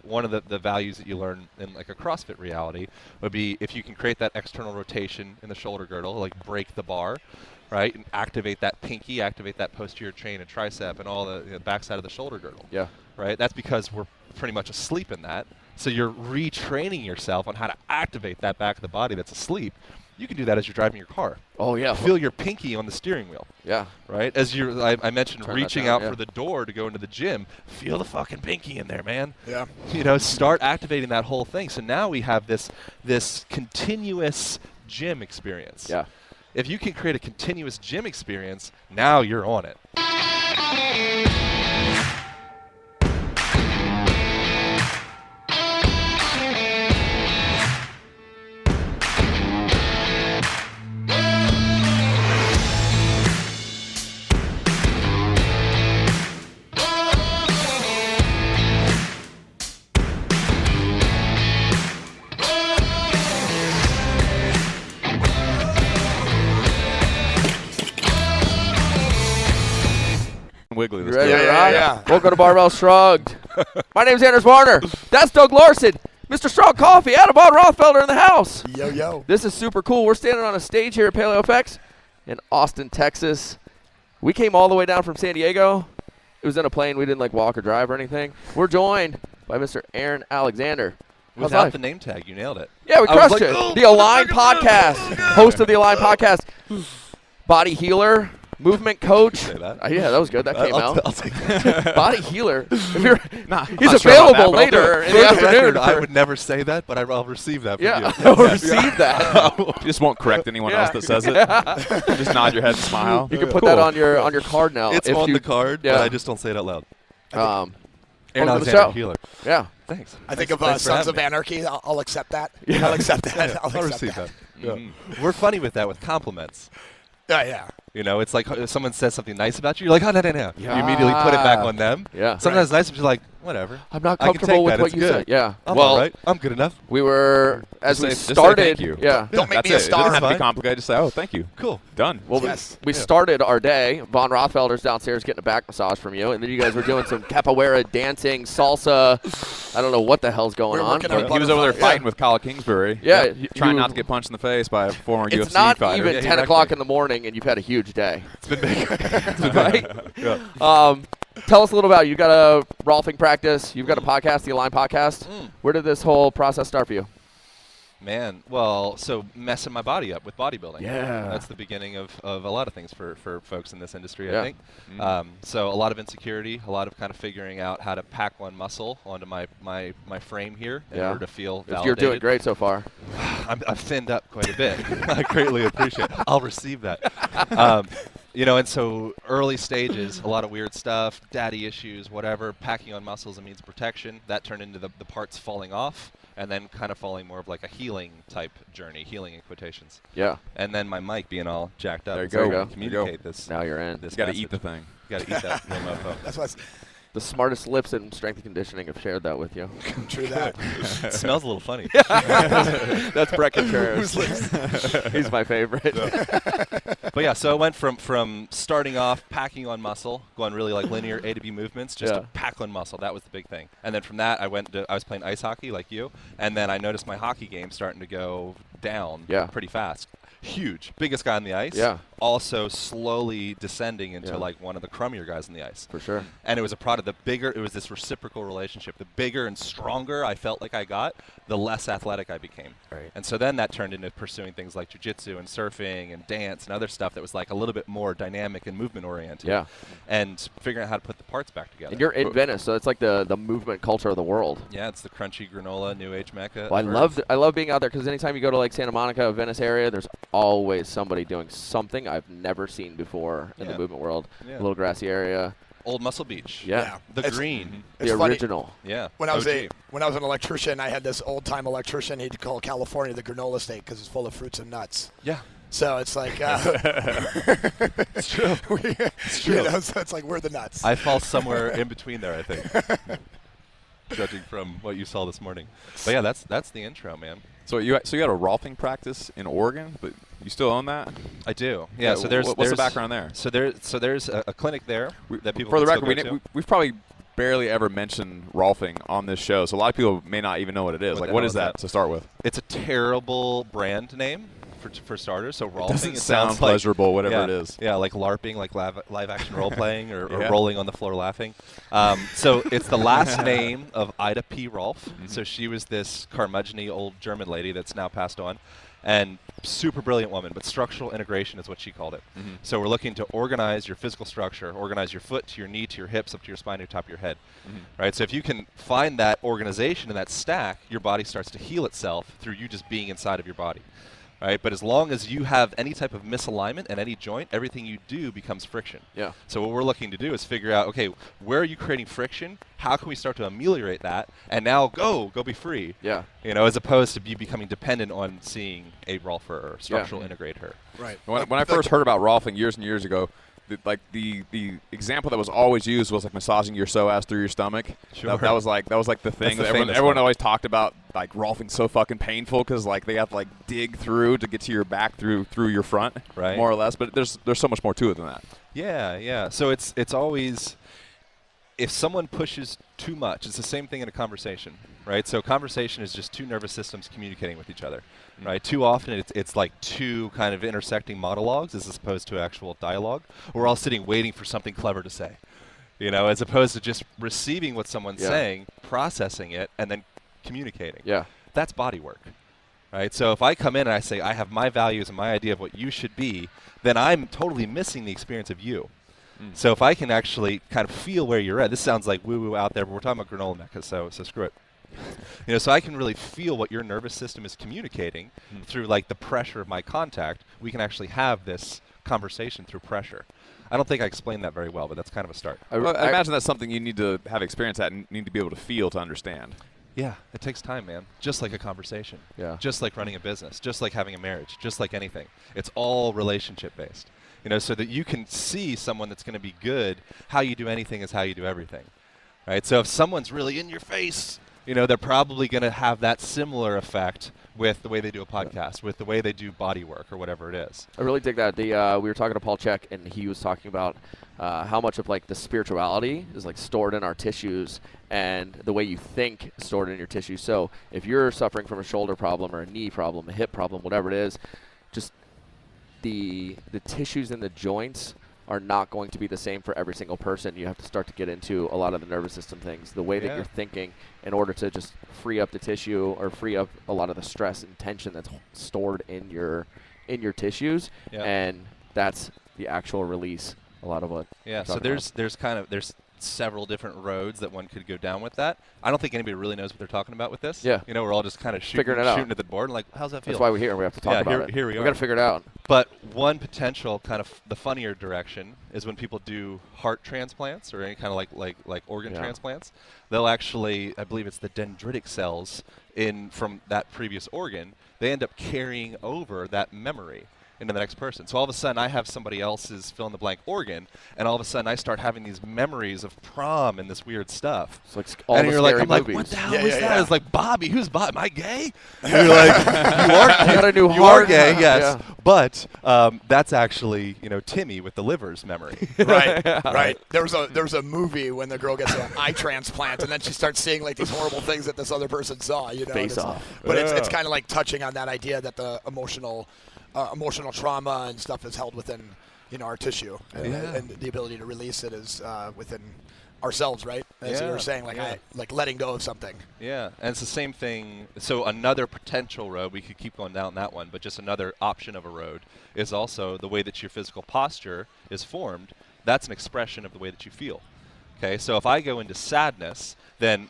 one of the values that you learn in like a CrossFit reality would be if you can create that external rotation in the shoulder girdle, like break the bar, right, and activate that pinky, activate that posterior chain and tricep and all the backside of the shoulder girdle. Yeah. Right. That's because we're pretty much asleep in that. So you're retraining yourself on how to activate that back of the body that's asleep. You can do that as you're driving your car. Oh, yeah. Feel your pinky on the steering wheel. Yeah. Right? As I mentioned Turn that reaching down, out yeah. for the door to go into the gym, feel the fucking pinky in there, man. Yeah. Start activating that whole thing. So now we have this continuous gym experience. Yeah. If you can create a continuous gym experience, now you're on it. Wiggly. You ready Yeah, to yeah, rock? yeah. Welcome to Barbell Shrugged. My name's Anders Varner. That's Doug Larson. Mr. Strong Coffee, Adam Von Rothfelder in the house. Yo, yo. This is super cool. We're standing on a stage here at PaleoFX in Austin, Texas. We came all the way down from San Diego. It was in a plane. We didn't like walk or drive or anything. We're joined by Mr. Aaron Alexander. How's Without life? the name tag, you nailed it. Yeah, we I was crushed like, it. "Oh, The Align Podcast, oh, host of the Align Podcast, body healer, movement coach. Say that. Yeah, that was good. That came out. I'll take that. Body healer. If you're, Nah, he's not sure about available that, but I'll do later it. in the For the afternoon. record, I for- would never say that, but I'll receive that from yeah, you. I'll receive that. You just won't correct anyone else that says it. Just nod your head and smile. You can put that on your card now. It's if on you, the card, yeah. but I just don't say it out loud. Aaron Aaron welcome to the Alexander, show. healer. Yeah. Thanks. I think Thanks- of thanks for Sons having of me. Anarchy. I'll accept that. Yeah. I'll accept that. Yeah, I'll I'll accept receive that. that. We're funny with that with compliments. Yeah. It's like if someone says something nice about you, you're like, oh, no. You immediately put it back on them. Yeah. Sometimes it's nice, but you're like, whatever. I'm not I can comfortable take with that. what It's you good. said. Yeah. I'm well, all right. I'm good enough. we were, as we Just say started. thank you. Yeah. Don't make That's me a it. It star. doesn't have to Fine. be complicated. Just say, oh, thank you. Cool. Done. Well, Yes. we started our day. Von Rothfelder's downstairs getting a back massage from you, and then you guys were doing some capoeira, dancing, salsa. I don't know what the hell's going We're on. working on but He was over there Butterfly. fighting with Kyle Kingsbury. Yeah, Trying you- not to get punched in the face by a former It's UFC not fighter. even Yeah, he 10 wrecked o'clock me. in the morning, and you've had a huge day. It's been big. Right? Yeah. Tell us a little about you. You've got a Rolfing practice. You've got a podcast, the Align Podcast. Where did this whole process start for you? Man, well, so messing my body up with bodybuilding. Yeah. That's the beginning of a lot of things for folks in this industry, Yeah. I think. So a lot of insecurity, a lot of kind of figuring out how to pack one muscle onto my frame here in Yeah. order to feel validated. You're doing great so far. I've thinned up quite a bit. I greatly appreciate it. I'll receive that. And so early stages, a lot of weird stuff, daddy issues, whatever, packing on muscles and means protection. That turned into the parts falling off and then kind of falling more of like a healing type journey, healing in quotations. Yeah. And then my mic being all jacked up. There you so I go. can Communicate this. Now you're in. This You got to message. eat the thing. You got to eat that little mofo. That's what's The smartest lips in strength and conditioning have shared that with you. true. That. It smells a little funny. That's Brett Contreras. He's my favorite. But yeah, so it went from starting off packing on muscle, going really like linear A to B movements, just Yeah. to pack on muscle. That was the big thing. And then from that, I was playing ice hockey like you, and then I noticed my hockey game starting to go down Yeah. pretty fast. Huge, biggest guy on the ice. Yeah. Also slowly descending into Yeah. like one of the crummier guys on the ice. For sure. And it was a product. It was this reciprocal relationship. The bigger and stronger I felt like I got, the less athletic I became. Right. And so then that turned into pursuing things like jiu-jitsu and surfing and dance and other stuff that was like a little bit more dynamic and movement oriented. Yeah. And figuring out how to put the parts back together. And you're in Venice, so it's like the movement culture of the world. Yeah, it's the crunchy granola new age mecca. Well, of I love being out there because anytime you go to like Santa Monica, Venice area, there's always somebody doing something I've never seen before in the Yeah. movement world. Yeah. A little grassy area. Old Muscle Beach. Yeah. The It's- green. The It's funny. original. Yeah. When I was OG. an electrician, I had this old time electrician. He'd call California the granola state because it's full of fruits and nuts. Yeah. So it's like It's true. it's true. So it's like we're the nuts. I fall somewhere in between there, I think. Judging from what you saw this morning. But yeah, that's the intro, man. So you had a Rolfing practice in Oregon, but you still own that? I do. Yeah. So there's what's the there's- background there? So there's a clinic there that people For the can still record, go to. we've probably barely ever mention Rolfing on this show, so a lot of people may not even know what it is. What Like, the what hell is is that that? to start with? It's a terrible brand name for starters. So Rolfing, Doesn't it sound sounds like, pleasurable, whatever yeah, it is. Yeah, like LARPing, like live action role playing, or Yeah. rolling on the floor laughing. So it's the last name of Ida P. Rolf. So she was this curmudgeon-y old German lady that's now passed on, and super brilliant woman. But structural integration is what she called it. So we're looking to organize your physical structure, organize your foot to your knee to your hips, up to your spine, to the top of your head. Right. So if you can find that organization and that stack, your body starts to heal itself through you just being inside of your body. Right, but as long as you have any type of misalignment in any joint, everything you do becomes friction. Yeah. So what we're looking to do is figure out, okay, where are you creating friction? How can we start to ameliorate that? And now go be free. Yeah. You know, as opposed to you becoming dependent on seeing a Rolfer or structural integrator. Right. When I first heard about Rolfing years and years ago, the example that was always used was like massaging your psoas through your stomach. Sure. That was like the thing the that famous everyone one. always talked about. Like Rolfing's so fucking painful because like they have to like dig through to get to your back through your front, Right. more or less. But there's so much more to it than that. Yeah. So it's always, if someone pushes too much, it's the same thing in a conversation, right? So conversation is just two nervous systems communicating with each other, right? Too often it's like two kind of intersecting monologues as opposed to actual dialogue. We're all sitting waiting for something clever to say, you know, as opposed to just receiving what someone's saying, processing it, and then communicating. Yeah. That's body work. Right? So if I come in and I say, I have my values and my idea of what you should be, then I'm totally missing the experience of you. So if I can actually kind of feel where you're at, this sounds like woo-woo out there, but we're talking about granola mecca, so screw it. You know, so I can really feel what your nervous system is communicating through like the pressure of my contact. We can actually have this conversation through pressure. I don't think I explained that very well, but that's kind of a start. I imagine that's something you need to have experience at and need to be able to feel to understand. Yeah, it takes time, man. Just like a conversation. Yeah. Just like running a business. Just like having a marriage. Just like anything. It's all relationship based. You know, so that you can see someone that's going to be good. How you do anything is how you do everything. Right? So if someone's really in your face, you know, they're probably going to have that similar effect with the way they do a podcast, with the way they do body work or whatever it is. I really dig that. We were talking to Paul Check, and he was talking about how much of like the spirituality is like stored in our tissues, and the way you think is stored in your tissues. So if you're suffering from a shoulder problem or a knee problem, a hip problem, whatever it is, just the tissues in the joints are not going to be the same for every single person. You have to start to get into a lot of the nervous system things, the way that Yeah. you're thinking, in order to just free up the tissue or free up a lot of the stress and tension that's stored in your tissues, Yeah. and that's the actual release. A lot of what. Yeah, you're so talking there's several different roads that one could go down with that. I don't think anybody really knows what they're talking about with this. Yeah. You know, we're all just kind of Figuring it out. shooting at the board and like, how's that feel? That's why we're here. We have to talk Yeah, about it. here we We are. got to figure it out. But one potential kind of the funnier direction is when people do heart transplants or any kind of like organ Yeah. transplants. They'll actually, I believe it's the dendritic cells from that previous organ, they end up carrying over that memory into the next person. So all of a sudden I have somebody else's fill in the blank organ, and all of a sudden I start having these memories of prom and this weird stuff. It's like all And the you're like, scary I'm like, movies. what the hell Yeah, is yeah, that? yeah. It's like, Bobby, who's Bob? Am I gay? And you're like, You got a new you are heart. gay, yes. Yeah. But that's actually, you know, Timmy with the liver's memory. Right. There was a movie when the girl gets an eye transplant, and then she starts seeing like these horrible things that this other person saw. You know, Face and off. But it's Yeah. kind of like touching on that idea that the emotional trauma and stuff is held within our tissue, and, Yeah. and the ability to release it is within ourselves, right? As you Yeah, were saying, yeah. like letting go of something. Yeah, and it's the same thing. So another potential road, we could keep going down that one, but just another option of a road is also the way that your physical posture is formed. That's an expression of the way that you feel. Okay, so if I go into sadness, then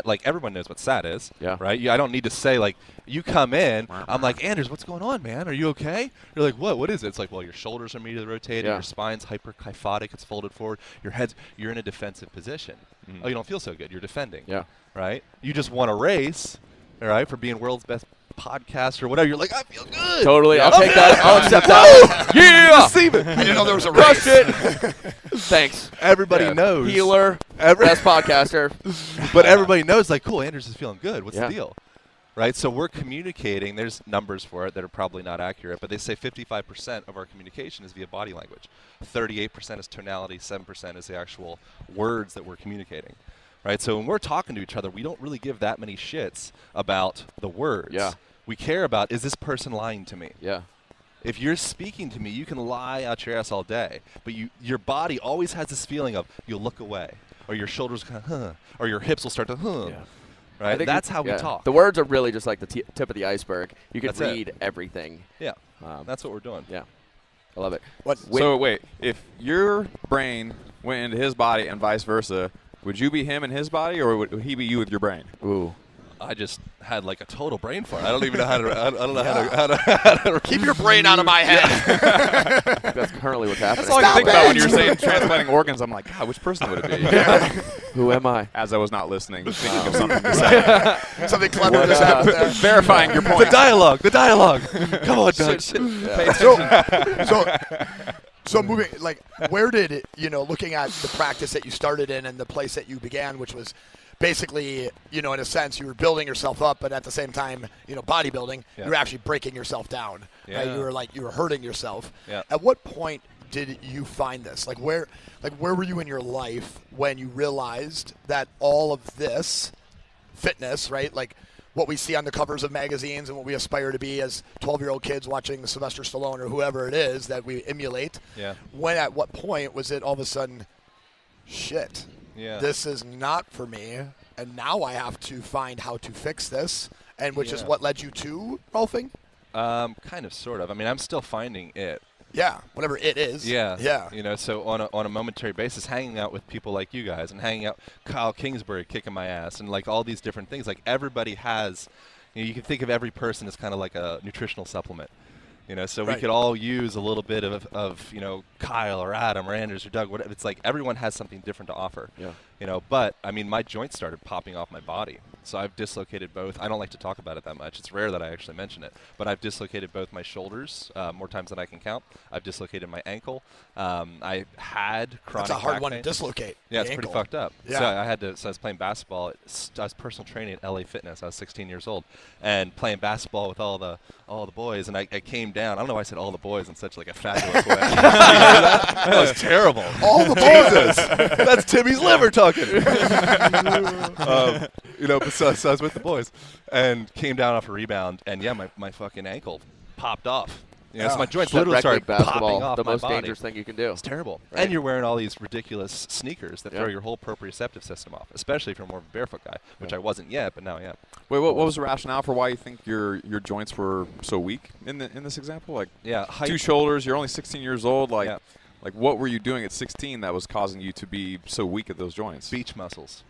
like everyone knows what sad is, Yeah. right? I don't need to say like, you come in, I'm like, Anders, what's going on, man? Are you okay? You're like, what? What is it? It's like, well, your shoulders are immediately rotated, Yeah. your spine's hyperkyphotic, it's folded forward, you're in a defensive position. Oh, you don't feel so good. You're defending. Yeah. Right? You just won a race, all right, for being world's best podcast or whatever. You're like, I feel good. Totally. I'll Okay. take that. I'll accept that. Yeah. Receive it. I didn't know there was a Crushed race. it. Thanks. Everybody Yeah. knows. Healer. Every- Best podcaster. but everybody knows, like, cool, Anders is feeling good. What's Yeah. the deal? right? So we're communicating. There's numbers for it that are probably not accurate, but they say 55% of our communication is via body language. 38% is tonality, 7% is the actual words that we're communicating, right? So when we're talking to each other, we don't really give that many shits about the words. Yeah. We care about, is this person lying to me? Yeah. If you're speaking to me, you can lie out your ass all day, but your body always has this feeling of you'll look away, or your shoulders kind of, or your hips will start to, Yeah. I right? think That's how we yeah. talk. The words are really just like the tip of the iceberg. You can That's it. read everything. Yeah, Um, that's what we're doing. Yeah. I love it. What? So wait, if your brain went into his body and vice versa, would you be him in his body, or would he be you with your brain? Ooh. I just had like a total brain fart. I don't even know how to. I don't know how to Keep your brain out of my head. That's currently what's happening. That's all I can Stop think about when it. you're saying transplanting organs. I'm like, God, which person would it be? Who am I? As I was not listening, thinking of something to say. Something clever just happened there. Verifying your The point. dialogue. Come on, Doug. Pay attention. So moving, like, where did it, looking at the practice that you started in and the place that you began, which was basically, in a sense, you were building yourself up, but at the same time, bodybuilding, Yeah. you were actually breaking yourself down. Right? Yeah. You were hurting yourself. Yeah. At what point did you find this? Where were you in your life when you realized that all of this fitness, right? Like what we see on the covers of magazines and what we aspire to be as 12-year-old kids watching Sylvester Stallone or whoever it is that we emulate. Yeah. At what point was it all of a sudden, shit, Yeah. this is not for me, and now I have to find how to fix this, and which is Yeah. what led you to Rolfing? Kind of, sort of. I mean, I'm still finding it. Yeah, whatever it is. Yeah. Yeah. So on a momentary basis, hanging out with people like you guys and hanging out, Kyle Kingsbury kicking my ass, and like all these different things. Like everybody has, you can think of every person as kind of like a nutritional supplement. So we Right. could all use a little bit of Kyle or Adam or Anders or Doug. Whatever. It's like everyone has something different to offer. Yeah. But I mean, my joints started popping off my body, so I've dislocated both. I don't like to talk about it that much. It's rare that I actually mention it, but I've dislocated both my shoulders more times than I can count. I've dislocated my ankle. I had chronic That's a hard back one pain. to dislocate. Yeah, the it's pretty ankle. fucked up. Yeah. So I had to. So I was playing basketball. I was personal training at LA Fitness. I was 16 years old, and playing basketball with all the boys. And I came down. I don't know why I said all the boys in such like a fabulous way. That was terrible. All the boys. That's Timmy's liver talking. But so I was with the boys, and came down off a rebound, and yeah, my fucking ankle popped off. So my joints That literally rec league started popping basketball, off the my most body. dangerous thing you can do. It's terrible. Right. And you're wearing all these ridiculous sneakers that Yeah. throw your whole proprioceptive system off, especially if you're more of a barefoot guy, which Yeah. I wasn't yet, but now I am. Wait, what was the rationale for why you think your joints were so weak in this example? Like Yeah, height. two shoulders, you're only 16 years old. Like, Yeah. like what were you doing at 16 that was causing you to be so weak at those joints? beach muscles.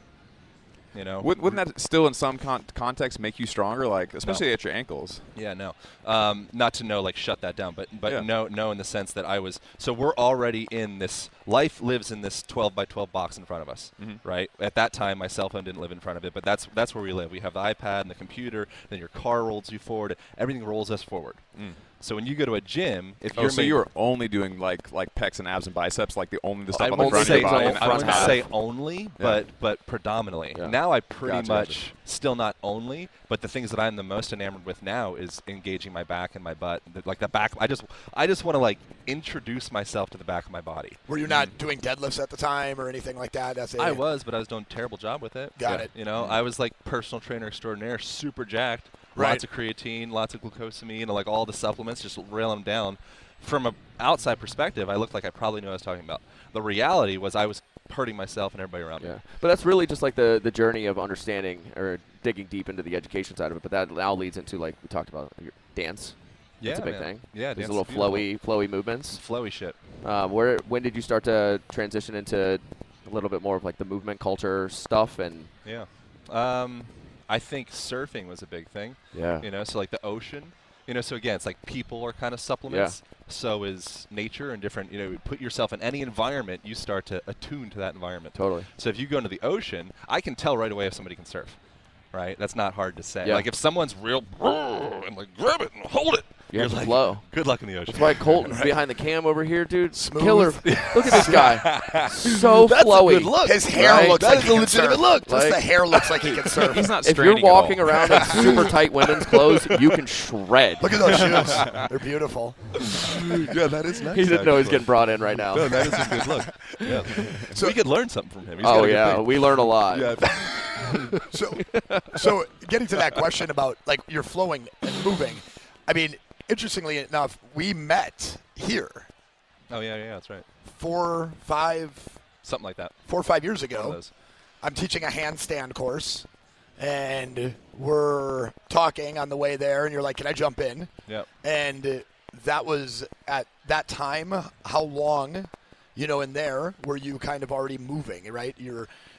Wouldn't that still, in some context, make you stronger? Like, especially at your ankles. Yeah, no. Not to shut that down, but Yeah. no in the sense that I was. So we're already in this. Life lives in this 12 by 12 box in front of us, right? At that time, my cell phone didn't live in front of it, but that's where we live. We have the iPad and the computer. Then your car rolls you forward. Everything rolls us forward. So when you go to a gym, if you're So you were only doing like pecs and abs and biceps, like the stuff on the wouldn't front of say your body. so. and I front wouldn't half. say only, but predominantly. Yeah. Now I pretty Gotcha, much gotcha. still not only, but the things that I'm the most enamored with now is engaging my back and my butt. Like the back, I just want to introduce myself to the back of my body. Were you not doing deadlifts at the time or anything like that? I was, but I was doing a terrible job with it. Got it. I was like personal trainer extraordinaire, super jacked, Right. lots of creatine, lots of glucosamine, and like all the supplements, just rail them down. From an outside perspective, I looked like I probably knew what I was talking about. The reality was I was hurting myself and everybody around me. Yeah, but that's really just like the journey of understanding or digging deep into the education side of it. But that now leads into, like we talked about, your dance. That's a big man. thing. Yeah, These dance little is beautiful. flowy movements. Flowy shit. When did you start to transition into a little bit more of like the movement culture stuff? And Yeah. I think surfing was a big thing. yeah, So like the ocean. So again, it's like people are kind of supplements. So is nature and different. Put yourself in any environment, you start to attune to that environment. totally. So if you go into the ocean, I can tell right away if somebody can surf. Right? That's not hard to say. Yeah. Like if someone's real and like grab it and hold it, You have to like, flow. Good luck in the ocean. That's why Colton's behind the cam over here, dude. Smooth. Killer. Look at this guy. So That's flowy. a good look. His hair Right? looks That like is he a can surf. legitimate look. Just the Like- hair looks like he can surf. He's not If you're straining at walking all. around in super tight women's clothes, you can shred. Look at those shoes. They're beautiful. Yeah, that is nice. He didn't know he was actually. getting brought in right now. No, that is a good look. Yeah. So we could learn something from him. He's got Oh a good yeah, thing. we learn a lot. Yeah. So getting to that question about like you're flowing and moving, I mean, interestingly enough, we met here Oh yeah, that's right. 4 Something like that. or 5 years One of ago. those. I'm teaching a handstand course, and we're talking on the way there, and you're like, "Can I jump in?" Yep. And that was at that time. How long, in there were you kind of already moving, right?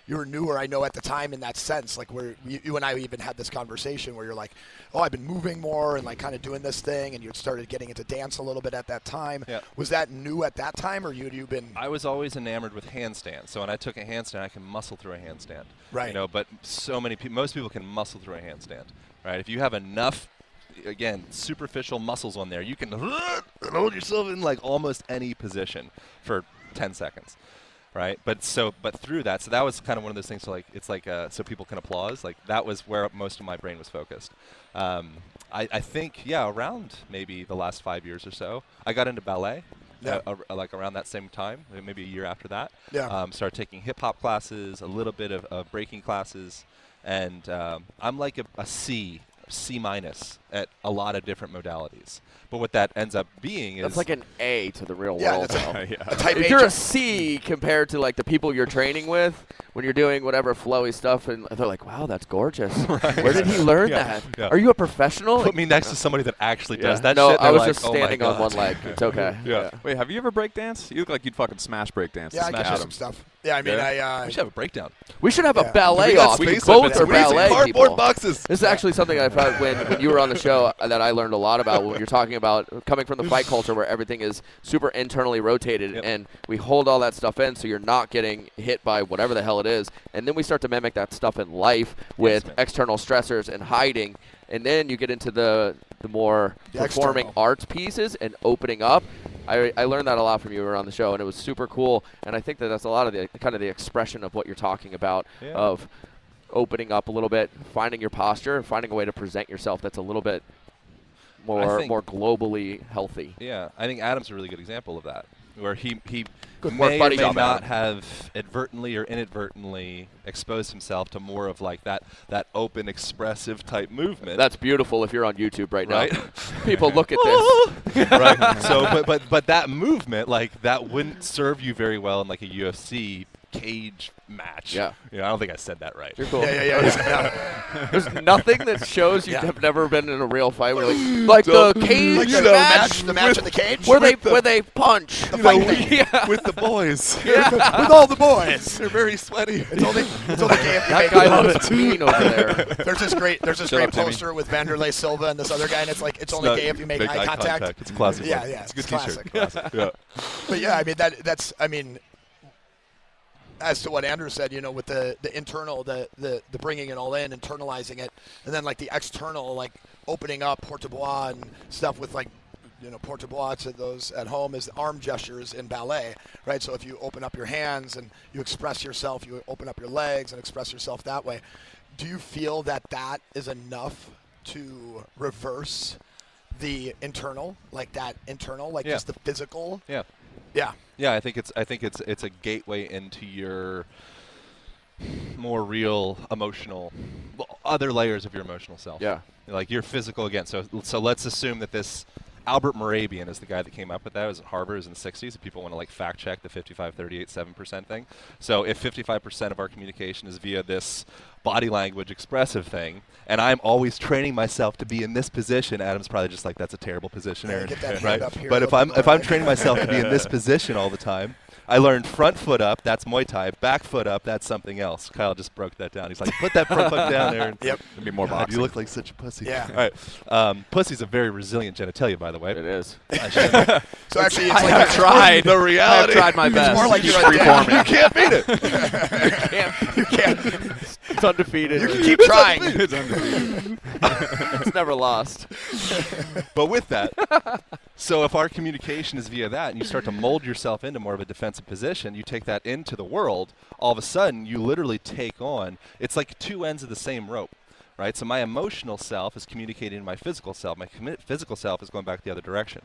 You're newer, I know, at the time in that sense, like where you and I even had this conversation where you're like, oh, I've been moving more and like kind of doing this thing, and you started getting into dance a little bit at that time. Yeah. Was that new at that time, or you'd been? I was always enamored with handstands. So when I took a handstand, I can muscle through a handstand. Right. But so many people, most people can muscle through a handstand, right? If you have enough, again, superficial muscles on there, you can hold yourself in like almost any position for 10 seconds. Right, but through that, so that was kind of one of those things. So like, it's like so people can applause. Like that was where most of my brain was focused. I think around maybe the last 5 years or so, I got into ballet. Yeah. Like around that same time, maybe a year after that. Yeah. Started taking hip hop classes, a little bit of breaking classes, and I'm like a C minus at a lot of different modalities. But what that ends up being is That's like an A to the real Yeah, world. that's though. a type If A you're ju- a C compared to like the people you're training with when you're doing whatever flowy stuff, and they're like, "Wow, that's gorgeous. Where did he learn that? yeah. Are you a professional?" put me next to somebody that actually does Yeah. that no, shit. I they're was like, just "Oh my standing on God." one leg. It's okay. Yeah. Wait, have you ever break danced? You look like you'd fucking smash break dance. Yeah, I Smash can do it. some stuff. Yeah, I mean, Yeah. We should have a breakdown. We should have Yeah. a ballet We got off. space Both up are in there. ballet Cardboard people. boxes. This is actually something I found when you were on the show that I learned a lot about when you're talking about coming from the fight culture where everything is super internally rotated Yep. and we hold all that stuff in so you're not getting hit by whatever the hell it is. And then we start to mimic that stuff in life with man. external stressors and hiding. And then you get into the more The performing external. arts pieces and opening up. I learned that a lot from you around the show, and it was super cool. And I think that's a lot of the kind of the expression of what you're talking about Yeah. of opening up a little bit, finding your posture, and finding a way to present yourself that's a little bit more think- globally healthy. Yeah, I think Adam's a really good example of that, where he Good work, may buddy. or may Job, not Adam. have advertently or inadvertently exposed himself to more of like that open, expressive type movement. That's beautiful if you're on YouTube right now. right. People look at this. Right. So, but that movement, like that, wouldn't serve you very well in like a UFC cage match. Yeah. I don't think I said that right. You're cool. Yeah. There's nothing that shows you Yeah. have never been in a real fight where like So- the cage Like match, the match in the cage where they punch. The fight thing. Yeah. With the boys. with all the boys. They're very sweaty. It's only gay if you That make guy it. looks mean over there. There's this great Shut up, Timmy. poster with Vanderlei Silva and this other guy, and it's like it's only not- gay if you make eye contact. It's a classic. Yeah, one. yeah, It's a good it's t-shirt. classic. Yeah. But yeah, I mean that's as to what Andrew said, with the internal, the bringing it all in, internalizing it, and then like the external, like opening up porte bois and stuff with like, porte bois to those at home is arm gestures in ballet, right? So if you open up your hands and you express yourself, you open up your legs and express yourself that way. Do you feel that is enough to reverse the internal, like Yeah. just the physical? Yeah. Yeah. Yeah, I think it's a gateway into your more real emotional, other layers of your emotional self. Yeah. Like your physical again. So let's assume that this Albert Morabian is the guy that came up with that. It was at Harvard. It was in the 60s. If people want to like fact check the 55, 38, 7% thing. So if 55% of our communication is via this body language expressive thing, and I'm always training myself to be in this position, Adam's probably just like, that's a terrible position, Yeah, Aaron. get that hand right? up here But a if little I'm bit if more. I'm training myself to be in this position all the time, I learned front foot up, that's Muay Thai. Back foot up, that's something else. Kyle just broke that down. He's like, put that front foot down there. And Yep. It'd be more God, boxing. you look like such a pussy. Yeah. All right. Pussy's a very resilient genitalia, by the way. It is. I should- So actually, it's I like have tried. the reality. I've tried my best. more like Keep you're a dad. reforming. You can't beat it. you can't. It's undefeated. You can keep trying. It's never lost. But with that, so if our communication is via that and you start to mold yourself into more of a defensive position, you take that into the world, all of a sudden you literally take on, it's like two ends of the same rope, right? So my emotional self is communicating to my physical self. My physical self is going back the other direction.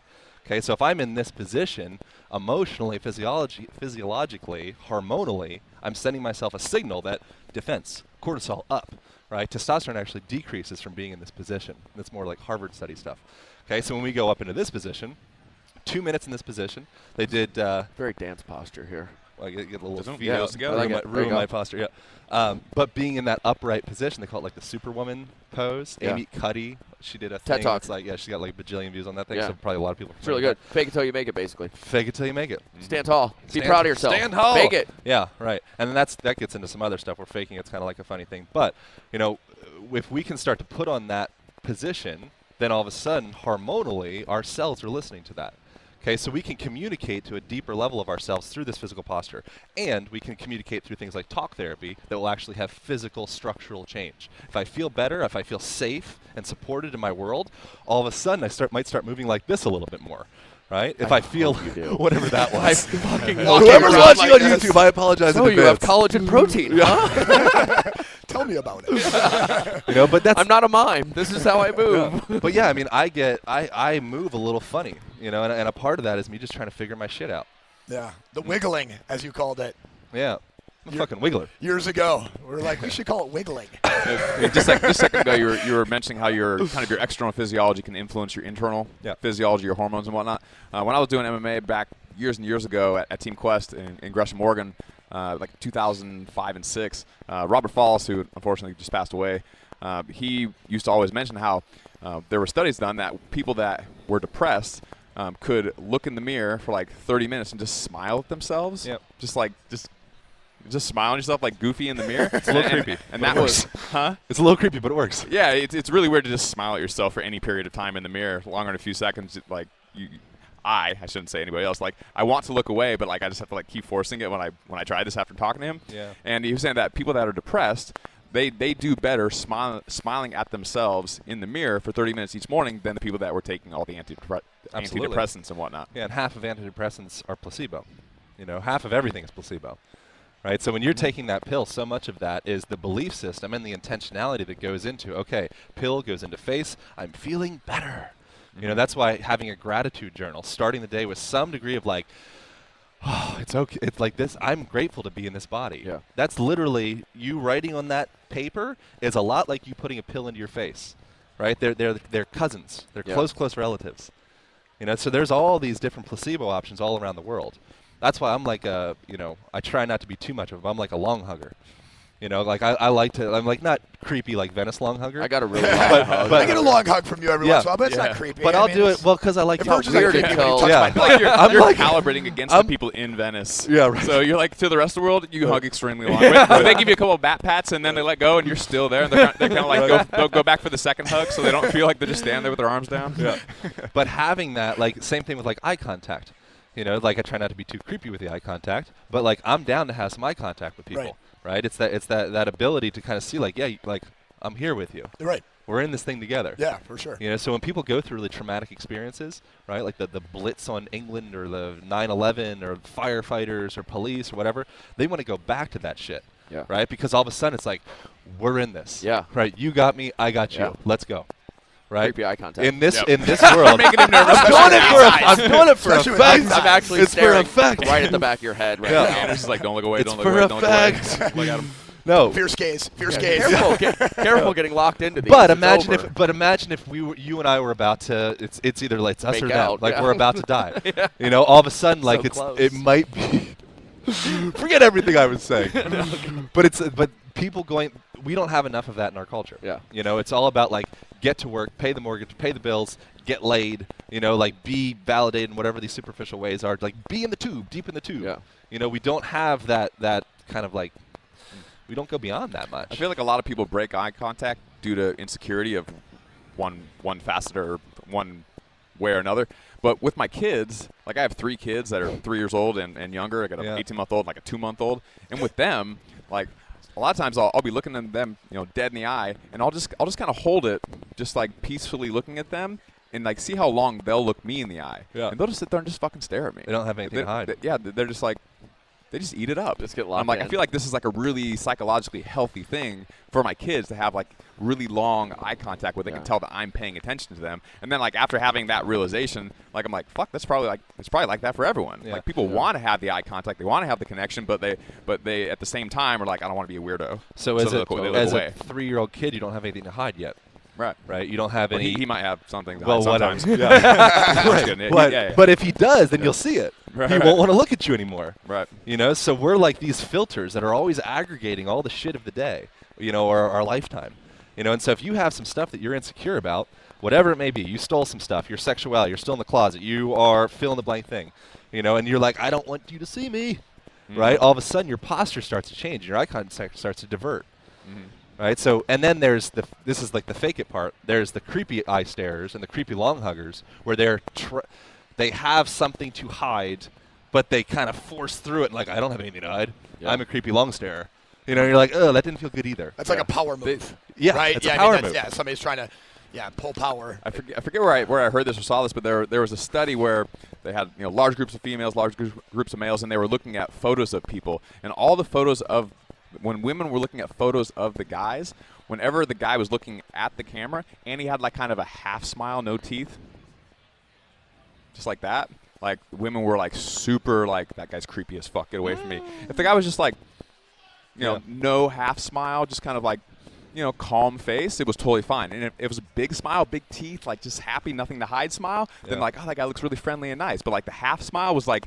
Okay, so if I'm in this position, emotionally, physiologically, hormonally, I'm sending myself a signal that defense, cortisol up, right? Testosterone actually decreases from being in this position. That's more like Harvard study stuff. Okay, so when we go up into this position, 2 minutes in this position, they did. Very dance posture here. Well, get a little Doesn't feet get out, us together. I like ruin it. my, There you ruin my go. posture. Yeah, but being in that upright position, they call it like the Superwoman pose. Yeah. Amy Cuddy, she did a TED thing. Talk. It's like she got like bajillion views on that thing. Yeah. So probably a lot of people. It's really good. Fake it till you make it, basically. Fake it till you make it. Stand tall. Be Stand- proud of yourself. Stand tall. Fake it. Yeah, right. And then that gets into some other stuff where faking it's kind of like a funny thing. But, if we can start to put on that position, then all of a sudden, hormonally, our cells are listening to that. Okay, so we can communicate to a deeper level of ourselves through this physical posture. And we can communicate through things like talk therapy that will actually have physical structural change. If I feel better, if I feel safe and supported in my world, all of a sudden I might start moving like this a little bit more. Right? If I feel hope you do. whatever that was. I fucking Whoever's around watching like on this. YouTube, I apologize So in you have advance. collagen protein, huh? Tell me about it. But that's I'm not a mime. This is how I move. But yeah, I mean, I move a little funny, and a part of that is me just trying to figure my shit out. Yeah, the wiggling, as you called it Yeah, I'm a You're- fucking wiggler. years ago. We're like, we should call it wiggling. Just a second ago, you were mentioning how your external physiology can influence your internal physiology, your hormones and whatnot. When I was doing MMA back years and years ago at Team Quest in Gresham, Oregon, like 2005 and 6, Robert Falls, who unfortunately just passed away, he used to always mention how there were studies done that people that were depressed could look in the mirror for like 30 minutes and just smile at themselves. Yep. Just smile at yourself like goofy in the mirror. It's a little creepy, And but that it was, huh? It's a little creepy, but it works. Yeah, it's really weird to just smile at yourself for any period of time in the mirror, longer than a few seconds. Like I shouldn't say anybody else. Like I want to look away, but like I just have to like keep forcing it when I try this after talking to him. Yeah. And he was saying that people that are depressed, they do better smiling at themselves in the mirror for 30 minutes each morning than the people that were taking all the Absolutely. antidepressants and whatnot. Yeah, and half of antidepressants are placebo. Half of everything is placebo. Right? So when you're taking that pill, so much of that is the belief system and the intentionality that goes into, okay, pill goes into face, I'm feeling better. That's why having a gratitude journal, starting the day with some degree of like, oh, it's okay. It's like this. I'm grateful to be in this body. Yeah. That's literally you writing on that paper is a lot like you putting a pill into your face, right? They're cousins. They're Yeah. close relatives. So there's all these different placebo options all around the world. That's why I'm like I try not to be too much of I'm like a long hugger. Like I like to, I'm like not creepy like Venice long hugger. I got a really long hug. I get a long hug from you every Yeah. once in a while, but it's Yeah. not creepy. but I I'll mean, do it's- it well because I like It to. verges on weird creepy when you until- touch Yeah. my I feel like butt. you're like- calibrating against I'm- the people in Venice. Yeah, right. So you're like to the rest of the world, you hug extremely long. Where they give you a couple of bat pats and then they let go and you're still there. And they're kind of like they'll go back for the second hug so they don't feel like they're just standing there with their arms down. Yeah. But having that, like, same thing with like eye contact. Like I try not to be too creepy with the eye contact, but like I'm down to have some eye contact with people. Right? It's that ability to kind of see like, yeah, like I'm here with you. You're right. We're in this thing together. Yeah, for sure. So when people go through really traumatic experiences, right, like the Blitz on England or the 9/11 or firefighters or police or whatever, they want to go back to that shit. Yeah. Right? Because all of a sudden it's like, we're in this. Yeah. Right? You got me, I got you. Yeah. Let's go. Right? Creepy eye contact. In this Yep. in this world, Making him nervous. I'm doing it for Especially with effect. eyes. I'm actually It's for staring effect. right at the back of your head right Yeah. now. And it's just like, don't look away, It's don't look for away, don't look away. effect. Look at him. No. Fierce gaze. Fierce gaze. Careful getting locked into these. But It's imagine over. if you and I were about to. It's either like us Make or them. out, Like yeah. we're about to die. All of a sudden, like close. it might be. Forget everything I was saying. But people going. We don't have enough of that in our culture. Yeah. It's all about like get to work, pay the mortgage, pay the bills, get laid. Like be validated in whatever these superficial ways are. Like be in the tube, deep in the tube. Yeah. We don't have that kind of like. We don't go beyond that much. I feel like a lot of people break eye contact due to insecurity of one facet or one way or another. But with my kids, like I have 3 kids that are 3 years old and younger. I got an 18-month-old, like a 2-month-old. And with them, like a lot of times I'll be looking at them, dead in the eye, and I'll just kind of hold it, just like peacefully looking at them, and like see how long they'll look me in the eye. Yeah. And they'll just sit there and just fucking stare at me. They don't have anything to hide. They're just like, they just eat it up. Just get locked I'm like, in. I feel like this is like a really psychologically healthy thing for my kids to have like really long eye contact where they can tell that I'm paying attention to them. And then like after having that realization, like I'm like, fuck, it's probably like that for everyone. Yeah. Like people want to have the eye contact, they want to have the connection, but they at the same time are like, I don't want to be a weirdo. So as they a look away. 3-year-old kid, you don't have anything to hide yet, Right. You don't have Well, any. he might have something to Well, hide whatever. sometimes. Yeah. Right. But, but if he does, then you'll see it. Right, He right. won't want to look at you anymore. Right. So we're like these filters that are always aggregating all the shit of the day, or our lifetime. And so if you have some stuff that you're insecure about, whatever it may be, you stole some stuff, your sexuality, you're still in the closet, you are fill in the blank thing, and you're like, I don't want you to see me, right? All of a sudden your posture starts to change, your eye contact starts to divert. Right. So, and then there's this is like the fake it part. There's the creepy eye starers and the creepy long huggers, where they have something to hide, but they kind of force through it. And like, I don't have anything to hide. Yeah. I'm a creepy long starer. You're like, oh, that didn't feel good either. That's like a power move. Yeah, right. it's yeah, a power I mean, move. yeah, somebody's trying to, pull power. I forget where I heard this or saw this, but there was a study where they had large groups of females, large groups of males, and they were looking at photos of people, and all the photos of when women were looking at photos of the guys, whenever the guy was looking at the camera and he had like kind of a half smile, no teeth, just like that, like women were like super like, that guy's creepy as fuck, get away from me. If the guy was just like, no half smile, just kind of like, calm face, it was totally fine. And if it was a big smile, big teeth, like just happy, nothing to hide smile, then like, oh, that guy looks really friendly and nice. But like the half smile was like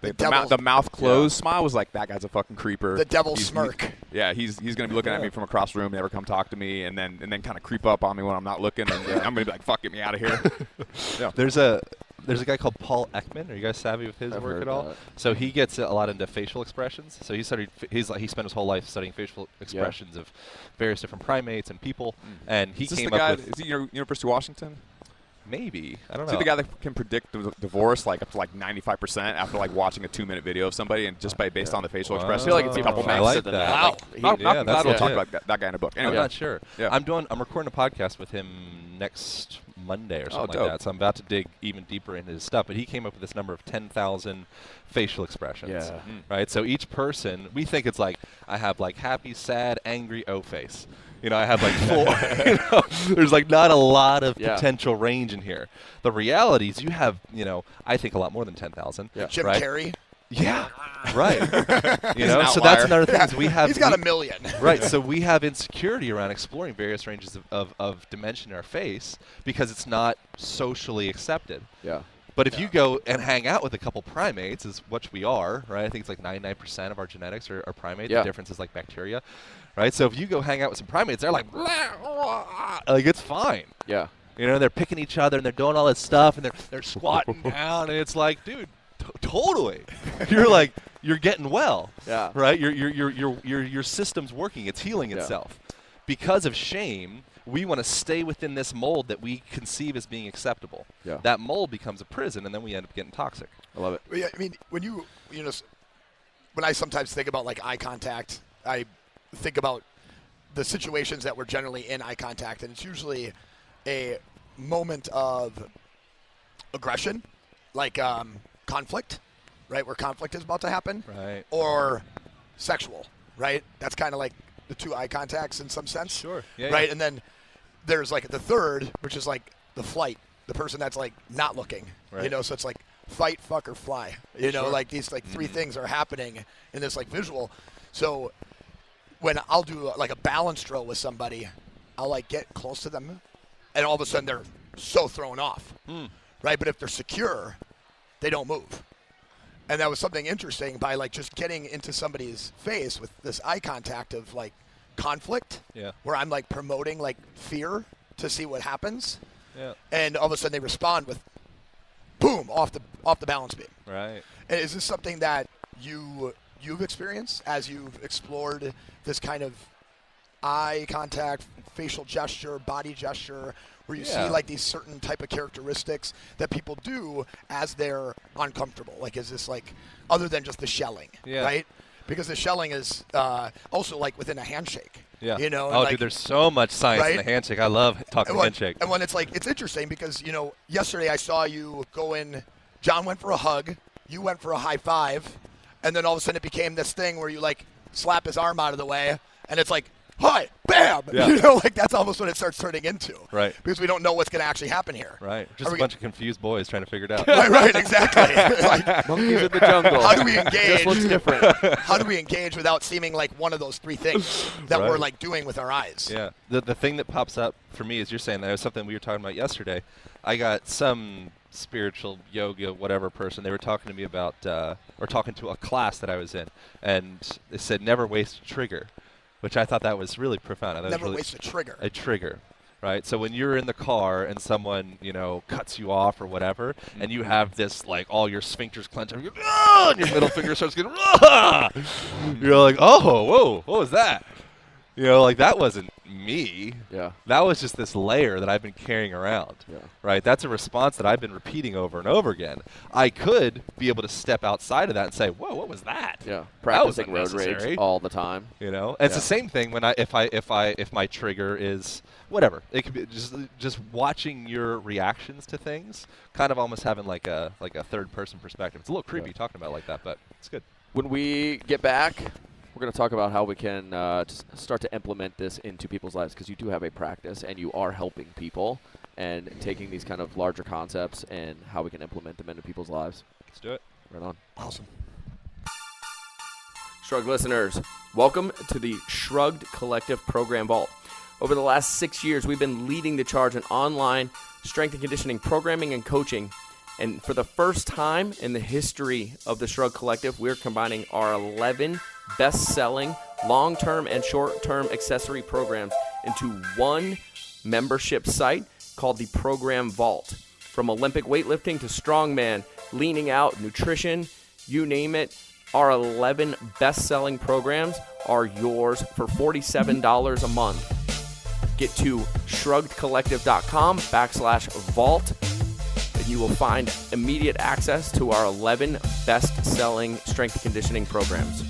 the mouth closed smile was like, that guy's a fucking creeper. The devil smirk. He's gonna be looking at me from across the room, never come talk to me, and then kind of creep up on me when I'm not looking, and I'm gonna be like, fuck, get me out of here. There's a guy called Paul Ekman. Are you guys savvy with his I've work heard at all? that. So he gets a lot into facial expressions. So he spent his whole life studying facial expressions of various different primates and people, and he Is this came the guy? up with Is he University of Washington? maybe I don't Is know. he the guy that can predict divorce like up to like 95% after like watching a 2-minute video of somebody and just based on the facial Wow. I expression? feel like it's Oh, even couple I faster like than that. that. Wow. Like, Malcolm Yeah, that's Gladwell legit. talked about that guy in a book. I'm Anyway, not sure. Yeah. I'm recording a podcast with him next Monday or something dope. like that. So I'm about to dig even deeper into his stuff. But he came up with this number of 10,000 facial expressions. Yeah. Right. So each person, we think it's like I have like happy, sad, angry, O face. I have like 4. There's like not a lot of potential range in here. The reality is you have, I think a lot more than 10,000. Yeah. Jim right? Carrey. Yeah. Right. He's an So outlier. that's another thing is we have. He's got a million. Right, so we have insecurity around exploring various ranges of dimension in our face because it's not socially accepted. Yeah. But if you go and hang out with a couple primates, is what we are, right? I think it's like 99% of our genetics are primates. Yeah. The difference is like bacteria, right? So if you go hang out with some primates, they're like, like it's fine. Yeah. They're picking each other and they're doing all this stuff and they're squatting down and it's like, dude, totally. You're getting well. Yeah. Right? Your system's working. It's healing itself. Because of shame, we want to stay within this mold that we conceive as being acceptable. Yeah. That mold becomes a prison, and then we end up getting toxic. I love it. Well, yeah, I mean, when when I sometimes think about like eye contact, I think about the situations that we're generally in eye contact, and it's usually a moment of aggression, like conflict, right, where conflict is about to happen, Right. or sexual, right? That's kind of like the two eye contacts in some sense. Sure. Yeah, Right, yeah. and then there's like the third, which is like the flight, the person that's like not looking, Right. so it's like fight, fuck, or fly, you know, Sure. like these like 3 things are happening in this like visual. So when I'll do like a balance drill with somebody, I'll like get close to them, and all of a sudden they're so thrown off, right? But if they're secure, they don't move. And that was something interesting by like just getting into somebody's face with this eye contact of like conflict, Yeah. where I'm like promoting like fear to see what happens, Yeah. and all of a sudden they respond with boom off the balance beam. Right. And is this something that you've experienced as you've explored this kind of eye contact, facial gesture, body gesture, where you see Yeah. like these certain type of characteristics that people do as they're uncomfortable? Like, is this like other than just the shelling, Yeah. right? Because the shelling is also like within a handshake. Yeah. You know. Oh, like, dude, there's so much science in right? the handshake. I love talking handshake. And when it's like, it's interesting because, you know, yesterday I saw you go in, John went for a hug, you went for a high five, and then all of a sudden it became this thing where you like slap his arm out of the way, and it's like, hi, bam! Yeah. You know, like that's almost what it starts turning into. Right. Because we don't know what's going to actually happen here. Right. Just Are a we bunch of confused boys trying to figure it out. Right, exactly. Like, Monkeys in the jungle. how do we engage? Just looks different. How do we engage without seeming like one of those three things that we're Right. like doing with our eyes? Yeah. The thing that pops up for me is you're saying that was something we were talking about yesterday. I got some spiritual yoga whatever person. They were talking to me about or talking to a class that I was in, and they said never waste a trigger, which I thought that was really profound. I thought it was Never really waste a trigger. a trigger, right? So when you're in the car and someone, you know, cuts you off or whatever, and you have this, like, all your sphincters clenched, and, and your middle finger starts getting, you're like, oh, whoa, what was that? You know, like, that wasn't me. Yeah. That was just this layer that I've been carrying around, Yeah. right? That's a response that I've been repeating over and over again. I could be able to step outside of that and say, whoa, what was that? Yeah. That was Practicing road unnecessary. rage all the time. You know, and it's Yeah. the same thing when if my trigger is whatever. It could be just watching your reactions to things, kind of almost having like a third person perspective. It's a little creepy talking about it like that, but it's good. When we get back, we're going to talk about how we can just start to implement this into people's lives, because you do have a practice and you are helping people and taking these kind of larger concepts and how we can implement them into people's lives. Let's do it. Right on. Awesome. Shrugged listeners, welcome to the Shrugged Collective Program Vault. Over the last 6 years, we've been leading the charge in online strength and conditioning programming and coaching. And for the first time in the history of the Shrugged Collective, we're combining our 11 best-selling long-term and short-term accessory programs into one membership site called the Program Vault. From Olympic weightlifting to strongman, leaning out, nutrition, you name it, our 11 best-selling programs are yours for $47 a month. Get to shruggedcollective.com/vault, and you will find immediate access to our 11 best-selling strength and conditioning programs.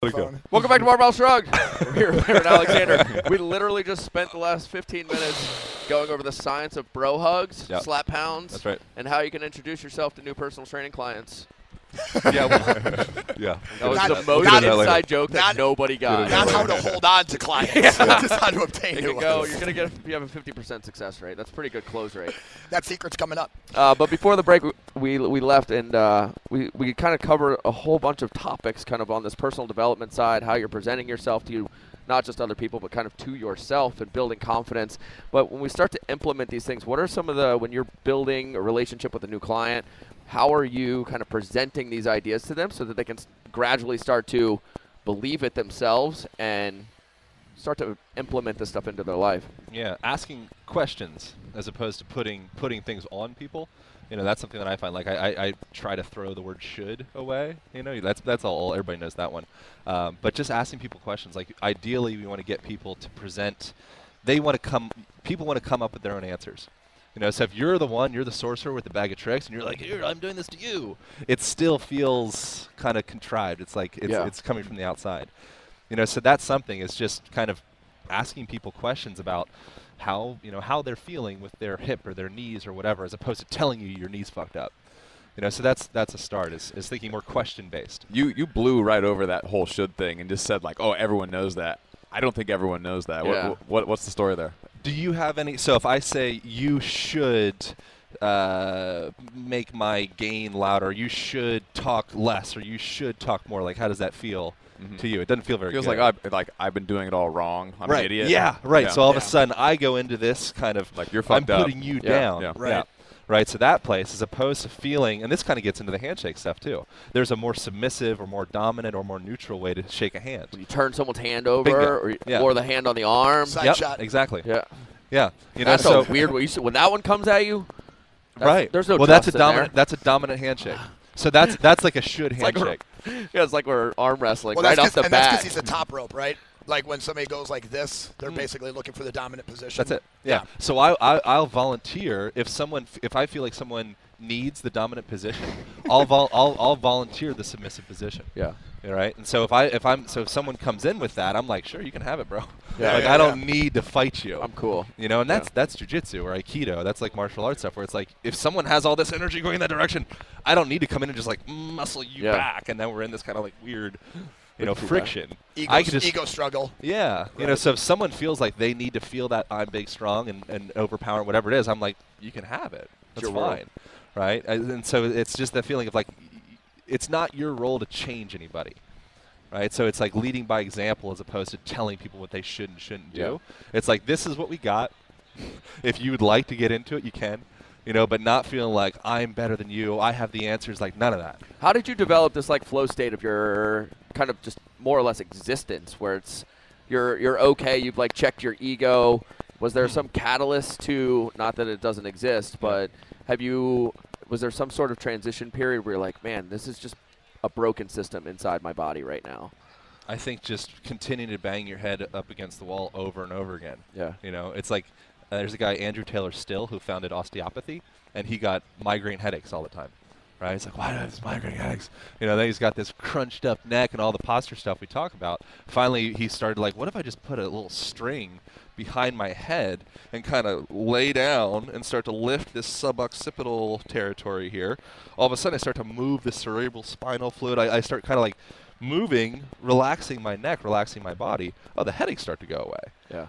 Welcome back to Barbell Shrugged. We're here with Aaron Alexander. We literally just spent the last 15 minutes going over the science of bro hugs, Yep. slap pounds, That's right. and how you can introduce yourself to new personal training clients. Yeah. Yeah. That was Not- the most not- inside joke that not- nobody got. Not how to hold on to clients, just how to obtain You new can go. ones. You're gonna get. You have a 50% success rate. That's a pretty good close rate. That secret's coming up. But before the break, we left, and we kind of covered a whole bunch of topics, kind of on this personal development side, how you're presenting yourself to not just other people, but kind of to yourself and building confidence. But when we start to implement these things, what are some of when you're building a relationship with a new client, how are you kind of presenting these ideas to them so that they can gradually start to believe it themselves and start to implement this stuff into their life? Yeah, asking questions as opposed to putting things on people. You know, that's something that I find. Like I try to throw the word "should" away. You know, that's all. Everybody knows that one. But just asking people questions. Like ideally, we want to get people to present. People want to come up with their own answers. You know, so if you're the sorcerer with the bag of tricks, and you're like, "Here, I'm doing this to you," it still feels kind of contrived. It's like it's coming from the outside. You know, so that's something. Is just kind of asking people questions about how they're feeling with their hip or their knees or whatever, as opposed to telling you your knee's fucked up. You know, so that's a start. Is thinking more question based. You blew right over that whole should thing and just said like, oh, everyone knows that. I don't think everyone knows that. Yeah. What's the story there? Do you have any? So if I say you should make my gain louder, you should talk less, or you should talk more, like how does that feel to you? It doesn't feel very Feels good. like I've been doing it all wrong. I'm right. an idiot. Yeah, right. Yeah. So all of a sudden I go into this kind of Like you're I'm fucked up. putting you Yeah. down. Yeah. Right. Right. So that place, as opposed to feeling, and this kind of gets into the handshake stuff too. There's a more submissive or more dominant or more neutral way to shake a hand. When you turn someone's hand Bingo. over, Yeah. or the hand on the arm. Side Yep. shot. Exactly. Yeah. Yeah. You know, That's so a weird way. When that one comes at you, right. there's no well, that's a trust in there. dominant. That's a dominant handshake. So that's like a should like handshake. Yeah, it's like we're arm wrestling Well, right that's off the and that's bat. because he's a top rope, right? Like when somebody goes like this, they're basically looking for the dominant position. That's it. Yeah. So I'll volunteer if I feel like someone needs the dominant position, I'll volunteer the submissive position. Yeah. All right. And so if someone comes in with that, I'm like, sure, you can have it, bro. Yeah. Like Yeah, I don't need to fight you. I'm cool. You know, and that's jiu-jitsu or aikido. That's like martial arts stuff where it's like if someone has all this energy going in that direction, I don't need to come in and just like muscle you back, and then we're in this kind of like weird, friction. Ego struggle. Yeah. You know, so if someone feels like they need to feel that I'm big, strong, and overpowering whatever it is, I'm like, you can have it. That's your world. fine. Right? And so it's just that feeling of like it's not your role to change anybody. Right? So it's like leading by example as opposed to telling people what they should and shouldn't do. It's like, this is what we got. If you would like to get into it, you can. But not feeling like I'm better than you. I have the answers. Like none of that. How did you develop this like flow state of your kind of just more or less existence where it's you're okay, you've like checked your ego? Was there some catalyst to, not that it doesn't exist, but was there some sort of transition period where you're like, man, this is just a broken system inside my body right now? I think just continuing to bang your head up against the wall over and over again. Yeah. It's like there's a guy, Andrew Taylor Still, who founded osteopathy, and he got migraine headaches all the time. Right? He's like, why do I have these migraine headaches? Then he's got this crunched up neck and all the posture stuff we talk about. Finally, he started like, what if I just put a little string behind my head and kind of lay down and start to lift this suboccipital territory here? All of a sudden, I start to move the cerebral spinal fluid. I start kind of like moving, relaxing my neck, relaxing my body. Oh, the headaches start to go away. Yeah.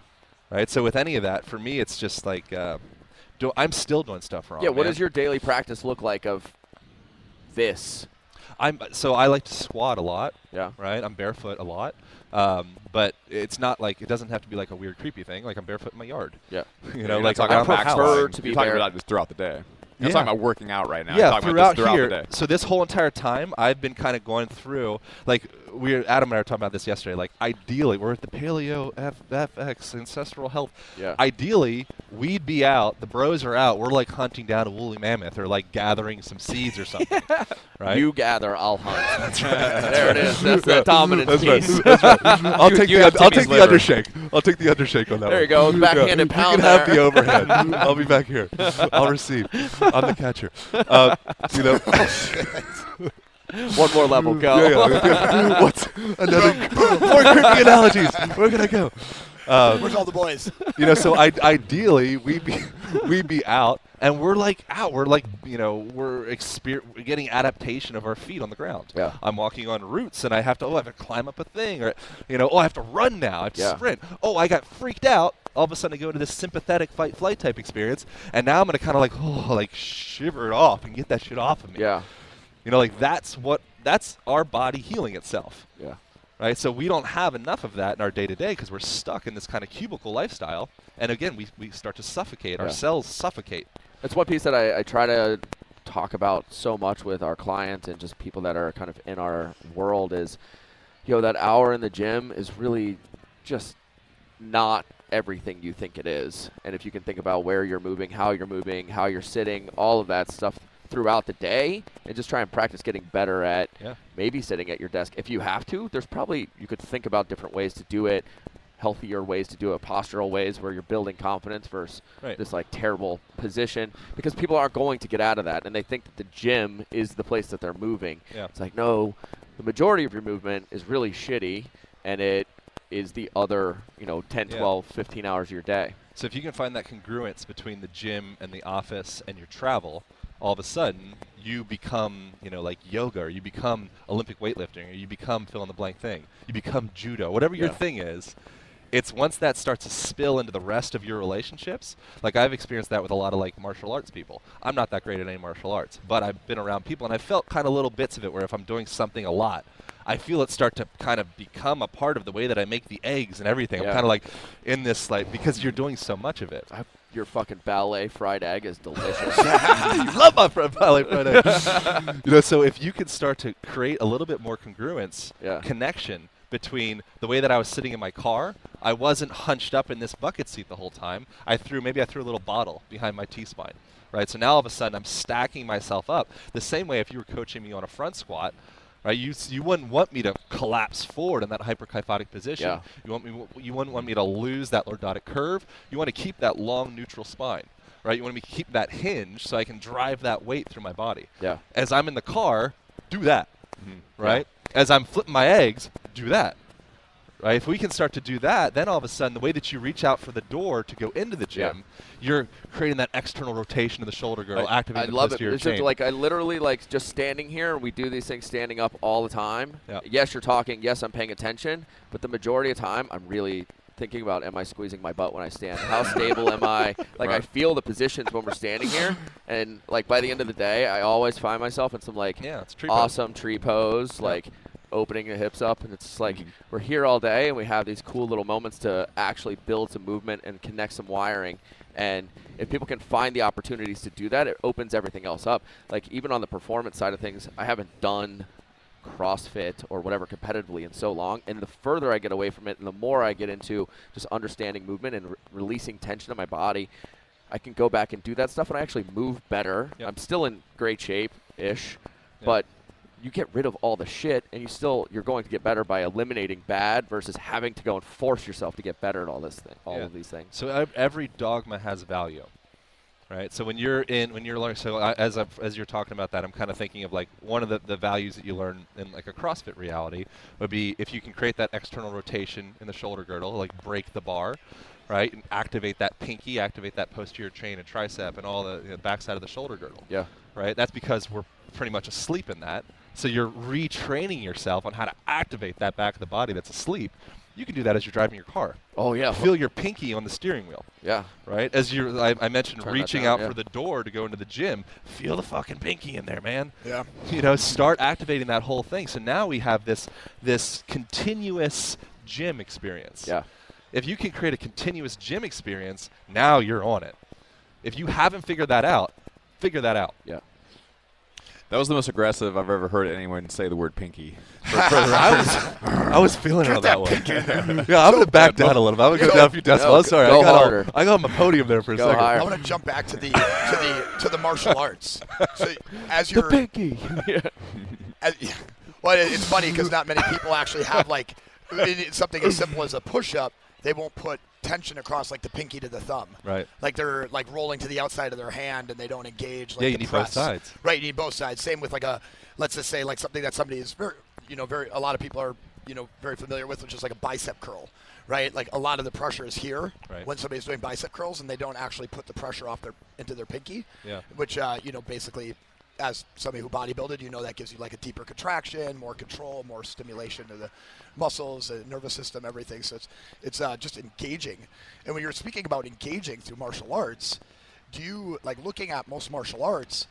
Right? So with any of that, for me, it's just like I'm still doing stuff wrong. Yeah, what man. does your daily practice look like of this? So I like to squat a lot. Yeah. Right? I'm barefoot a lot. But it's not like, it doesn't have to be like a weird, creepy thing. Like I'm barefoot in my yard. Yeah. Like talking around about my house. prefer to be You're talking bare. about this throughout the day. You're Yeah. talking about working out right now. Yeah, You're talking about this here. the day. So this whole entire time, I've been kind of going through, like, Adam and I were talking about this yesterday. Like, ideally, we're at the Paleo FX, Ancestral Health. Yeah. Ideally, we'd be out. The bros are out. We're, like, hunting down a woolly mammoth or, like, gathering some seeds or something. Right? You gather, I'll hunt. That's right. There it is. That's the dominance piece. That's right. I'll take you have the Timmy's liver. liver. undershake. I'll take the undershake on that There one. you go. Backhanded You pound can have there. the overhead. I'll be back here. I'll receive. I'm the catcher. One more level, go. Yeah. What's another more creepy analogies? Where can I go? Where's all the boys? So ideally we'd be out, and we're like out. We're like we're getting adaptation of our feet on the ground. Yeah. I'm walking on roots, and I have to climb up a thing, or I have to run now. I have to sprint. Oh, I got freaked out. All of a sudden, I go to this sympathetic fight-flight type experience, and now I'm gonna kind of shiver it off and get that shit off of me. Yeah. That's our body healing itself. Yeah. Right? So we don't have enough of that in our day-to-day because we're stuck in this kind of cubicle lifestyle. And again, we start to suffocate. Our cells suffocate. That's one piece that I try to talk about so much with our clients and just people that are kind of in our world is, that hour in the gym is really just not everything you think it is. And if you can think about where you're moving, how you're sitting, all of that stuff throughout the day, and just try and practice getting better at maybe sitting at your desk. If you have to, you could think about different ways to do it, healthier ways to do it, postural ways where you're building confidence versus this terrible position, because people aren't going to get out of that, and they think that the gym is the place that they're moving. Yeah. It's like, no, the majority of your movement is really shitty, and it is the other 10, 12, 15 hours of your day. So if you can find that congruence between the gym and the office and your travel, all of a sudden you become, like yoga, or you become Olympic weightlifting, or you become fill in the blank thing. You become judo, whatever your thing is. It's once that starts to spill into the rest of your relationships. Like I've experienced that with a lot of martial arts people. I'm not that great at any martial arts, but I've been around people, and I felt kind of little bits of it where if I'm doing something a lot, I feel it start to kind of become a part of the way that I make the eggs and everything. I'm kind of like in this, because you're doing so much of it. Your fucking ballet fried egg is delicious. You love my ballet fried egg. So if you could start to create a little bit more congruence, connection between the way that I was sitting in my car, I wasn't hunched up in this bucket seat the whole time. I threw a little bottle behind my T-spine. Right? So now all of a sudden I'm stacking myself up. The same way if you were coaching me on a front squat, right? You wouldn't want me to collapse forward in that hyperkyphotic position. Yeah. You wouldn't want me to lose that lordotic curve. You want to keep that long neutral spine. right? You want me to keep that hinge so I can drive that weight through my body. Yeah. As I'm in the car, do that, right? As I'm flipping my eggs, do that. Right? If we can start to do that, then all of a sudden, the way that you reach out for the door to go into the gym, you're creating that external rotation of the shoulder girdle, activating the posterior It's chain. just like I literally like just standing here. We do these things standing up all the time. Yeah. Yes, you're talking. Yes, I'm paying attention. But the majority of the time, I'm really thinking about, am I squeezing my butt when I stand? How stable am I? Like I feel the positions when we're standing here, and like by the end of the day, I always find myself in some like it's tree pose. awesome tree pose, like opening the hips up, and it's just like we're here all day and we have these cool little moments to actually build some movement and connect some wiring. And if people can find the opportunities to do that, it opens everything else up. Like even on the performance side of things, I haven't done CrossFit or whatever competitively in so long, and the further I get away from it and the more I get into just understanding movement and releasing tension in my body, I can go back and do that stuff and I actually move better. I'm still in great shape-ish, but you get rid of all the shit, and you're going to get better by eliminating bad versus having to go and force yourself to get better at all of these things. So every dogma has value, right? So when you're learning, so as you're talking about that, I'm kind of thinking of like one of the values that you learn in like a CrossFit reality would be if you can create that external rotation in the shoulder girdle, like break the bar, right, and activate that pinky, activate that posterior chain and tricep and all the backside of the shoulder girdle. Yeah. Right. That's because we're pretty much asleep in that. So you're retraining yourself on how to activate that back of the body that's asleep. You can do that as you're driving your car. Oh, yeah. Feel your pinky on the steering wheel. Yeah. Right? As I mentioned Turn reaching that down, out for the door to go into the gym. Feel the fucking pinky in there, man. Yeah. Start activating that whole thing. So now we have this continuous gym experience. Yeah. If you can create a continuous gym experience, now you're on it. If you haven't figured that out, figure that out. Yeah. That was the most aggressive I've ever heard anyone say the word pinky. I was feeling it on that one. Yeah, I'm going to back down a little bit. I'm going to go down a few decibels. Sorry, go harder. I got on my podium there for a second. higher. I want to jump back to the martial arts. So as you're pinky. well, it's funny because not many people actually have like something as simple as a push-up. They won't put tension across like the pinky to the thumb. Right. Like they're like rolling to the outside of their hand and they don't engage. Like you the need press. both sides. Right, you need both sides. Same with like let's just say like something that somebody is a lot of people are very familiar with, which is like a bicep curl. Right, like a lot of the pressure is here when somebody's doing bicep curls and they don't actually put the pressure into their pinky. Yeah. Which basically, as somebody who bodybuilded, that gives you like a deeper contraction, more control, more stimulation to the muscles, the nervous system, everything. So it's just engaging. And when you're speaking about engaging through martial arts, do you like looking at most martial arts?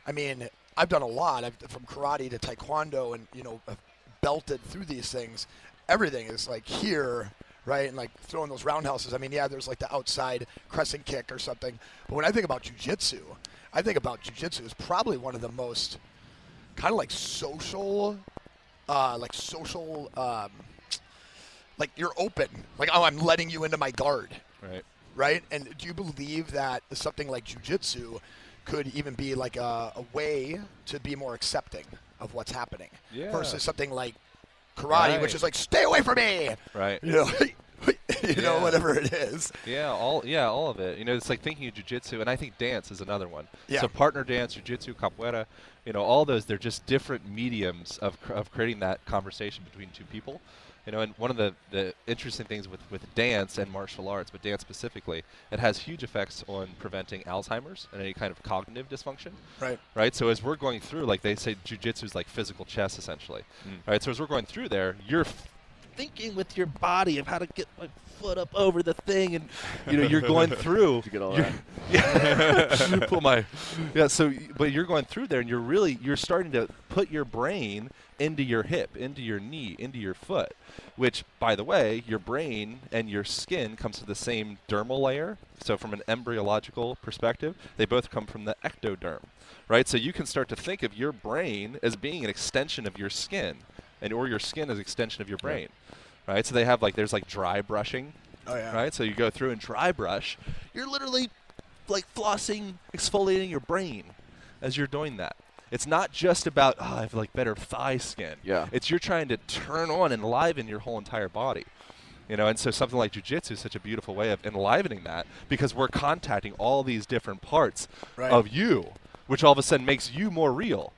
I mean, I've done a lot. From karate to taekwondo, and I've belted through these things. Everything is like here. Right, and like throwing those roundhouses. I mean, there's like the outside crescent kick or something. But when I think about jiu-jitsu, is probably one of the most kind of like social, like you're open. Like, oh, I'm letting you into my guard. Right. Right? And do you believe that something like jiu-jitsu could even be like a way to be more accepting of what's happening versus something like karate, which is like, stay away from me. Right. Whatever it is. Yeah, all of it. It's like thinking of jiu-jitsu, and I think dance is another one. Yeah. So partner dance, jiu-jitsu, capoeira, all those, they're just different mediums of creating that conversation between two people. And one of the interesting things with dance and martial arts, but dance specifically, it has huge effects on preventing Alzheimer's and any kind of cognitive dysfunction. Right. So as we're going through, like they say, jiu-jitsu is like physical chess, essentially. Right. So as we're going through there, you're thinking with your body of how to get my foot up over the thing, and you're going through. Did you get all that? Yeah. Pull my. Yeah. So, but you're going through there, and you're starting to put your brain into your hip, into your knee, into your foot, which, by the way, your brain and your skin comes to the same dermal layer. So from an embryological perspective, they both come from the ectoderm, right? So you can start to think of your brain as being an extension of your skin, or your skin as an extension of your brain, right? So they have there's dry brushing, right? So you go through and dry brush. You're literally like flossing, exfoliating your brain as you're doing that. It's not just about, I have better thigh skin. Yeah. It's you're trying to turn on and enliven your whole entire body. You know, and so something like jiu-jitsu is such a beautiful way of enlivening that, because we're contacting all these different parts of you, which all of a sudden makes you more real.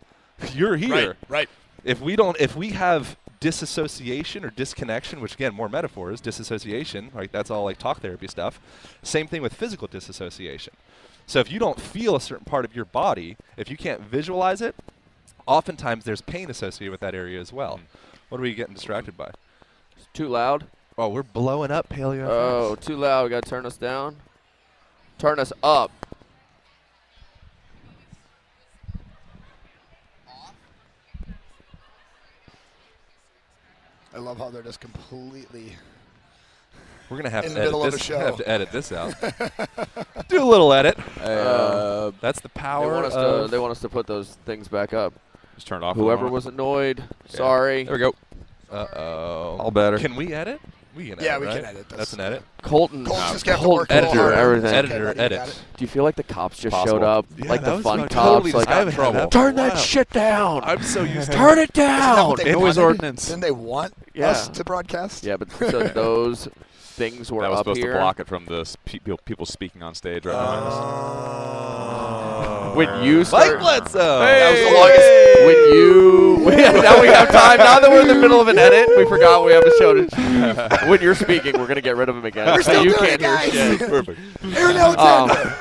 You're here. Right. If we have disassociation or disconnection, which again, more metaphors, disassociation, like that's all like talk therapy stuff. Same thing with physical disassociation. So if you don't feel a certain part of your body, if you can't visualize it, oftentimes there's pain associated with that area as well. What are we getting distracted by? It's too loud. Oh, we're blowing up, Paleo. Oh, too loud. We got to turn us down. Turn us up. I love how they're just completely. We're gonna have in to the edit middle of the this. show. Have to edit this out. Do a little edit. That's the They power want, us of. they want us to put those things back up. Just turn it off. Whoever was annoyed, sorry. There we go. Uh-oh. All better. Can we edit? We can edit. Yeah, we right? can edit this. That's an edit. Colton, Colt's just got to Colton, work a little editor, harder. everything. Editor, Okay, buddy, you got edit. it. Do you feel like the cops just Possible. showed up? Yeah, like that the was fun my- cops? totally Like, just- I haven't had that turn for a that while. shit down. I'm so used to Turn it Isn't that down. what they Noise wanted? ordinance. Didn't they want Yeah. us to broadcast? Yeah, but so those things were That was up supposed here. to block it from the people speaking on stage right behind us. When you Mike start, Bledsoe. That was the longest. when you, now we have time. Now that we're in the middle of an edit, we forgot we have a show to. When you're speaking, we're gonna get rid of him again. We're still you doing can't it, guys. hear shit. Perfect. Aaron Alexander.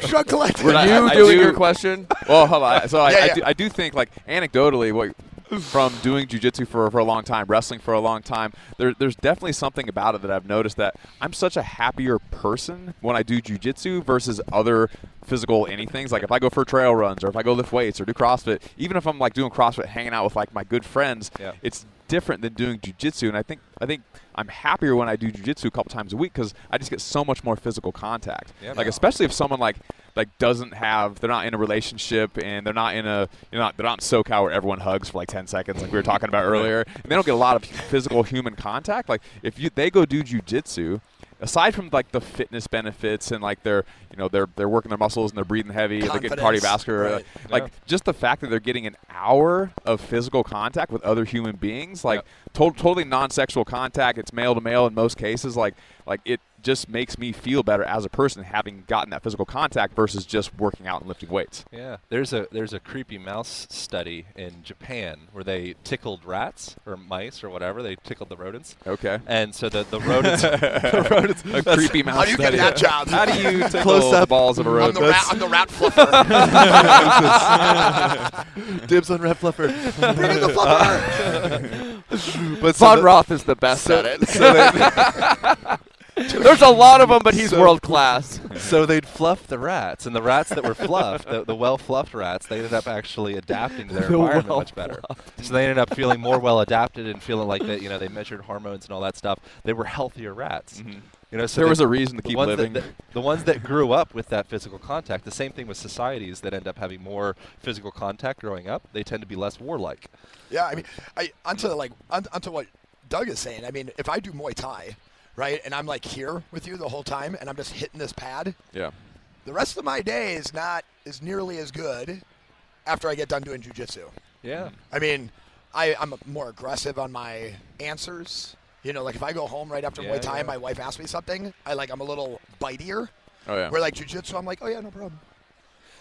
Shrug Collective. Were I- you I doing do- your question? Well, hold on. So Yeah. I do think, like, anecdotally, from doing jiu-jitsu for a long time, wrestling for a long time, there's definitely something about it that I've noticed that I'm such a happier person when I do jiu-jitsu versus other physical anythings. Like if I go for trail runs or if I go lift weights or do CrossFit, even if I'm like doing CrossFit, hanging out with like my good friends, it's different than doing jiu-jitsu. And I think I'm happier when I do jiu-jitsu a couple times a week because I just get so much more physical contact. Yeah, like man. especially if someone like doesn't have, they're not in a relationship and they're not in a, they're not in SoCal where everyone hugs for like 10 seconds like we were talking about earlier, and they don't get a lot of physical human contact. Like if they go do jiu-jitsu, aside from like the fitness benefits and like they're working their muscles and they're breathing heavy, they're getting Confidence, cardiovascular, right. like just the fact that they're getting an hour of physical contact with other human beings, like totally non-sexual contact. It's male to male in most cases. Like it just makes me feel better as a person having gotten that physical contact versus just working out and lifting weights. Yeah, there's a creepy mouse study in Japan where they tickled rats or mice or whatever. They tickled the rodents. Okay. And so the rodents, the rodents, A creepy mouse How do you get study. that job? How do you tickle Close the up. balls of a rodent? I'm the rat fluffer. dibs on red fluffer. Bring in the fluffer. But Von Roth is the best at it. so they, There's a lot of them, but he's world class. so they'd fluff the rats, and the rats that were fluffed, the well-fluffed rats, they ended up actually adapting to their The environment much better. So they ended up feeling more well-adapted and feeling like that. They measured hormones and all that stuff. They were healthier rats. So There was a reason to the keep ones living. the ones that grew up with that physical contact. The same thing with societies that end up having more physical contact growing up. They tend to be less warlike. Yeah, I mean, onto what Doug is saying. I mean, if I do Muay Thai, right, and I'm like here with you the whole time, and I'm just hitting this pad, Yeah. the rest of my day is not as nearly as good after I get done doing jiu-jitsu. Yeah. I mean, I'm more aggressive on my answers. Like if I go home right after Muay Thai and my wife asks me something, I'm a little bitier. Oh yeah. Where like jiu-jitsu, I'm like, oh yeah, no problem.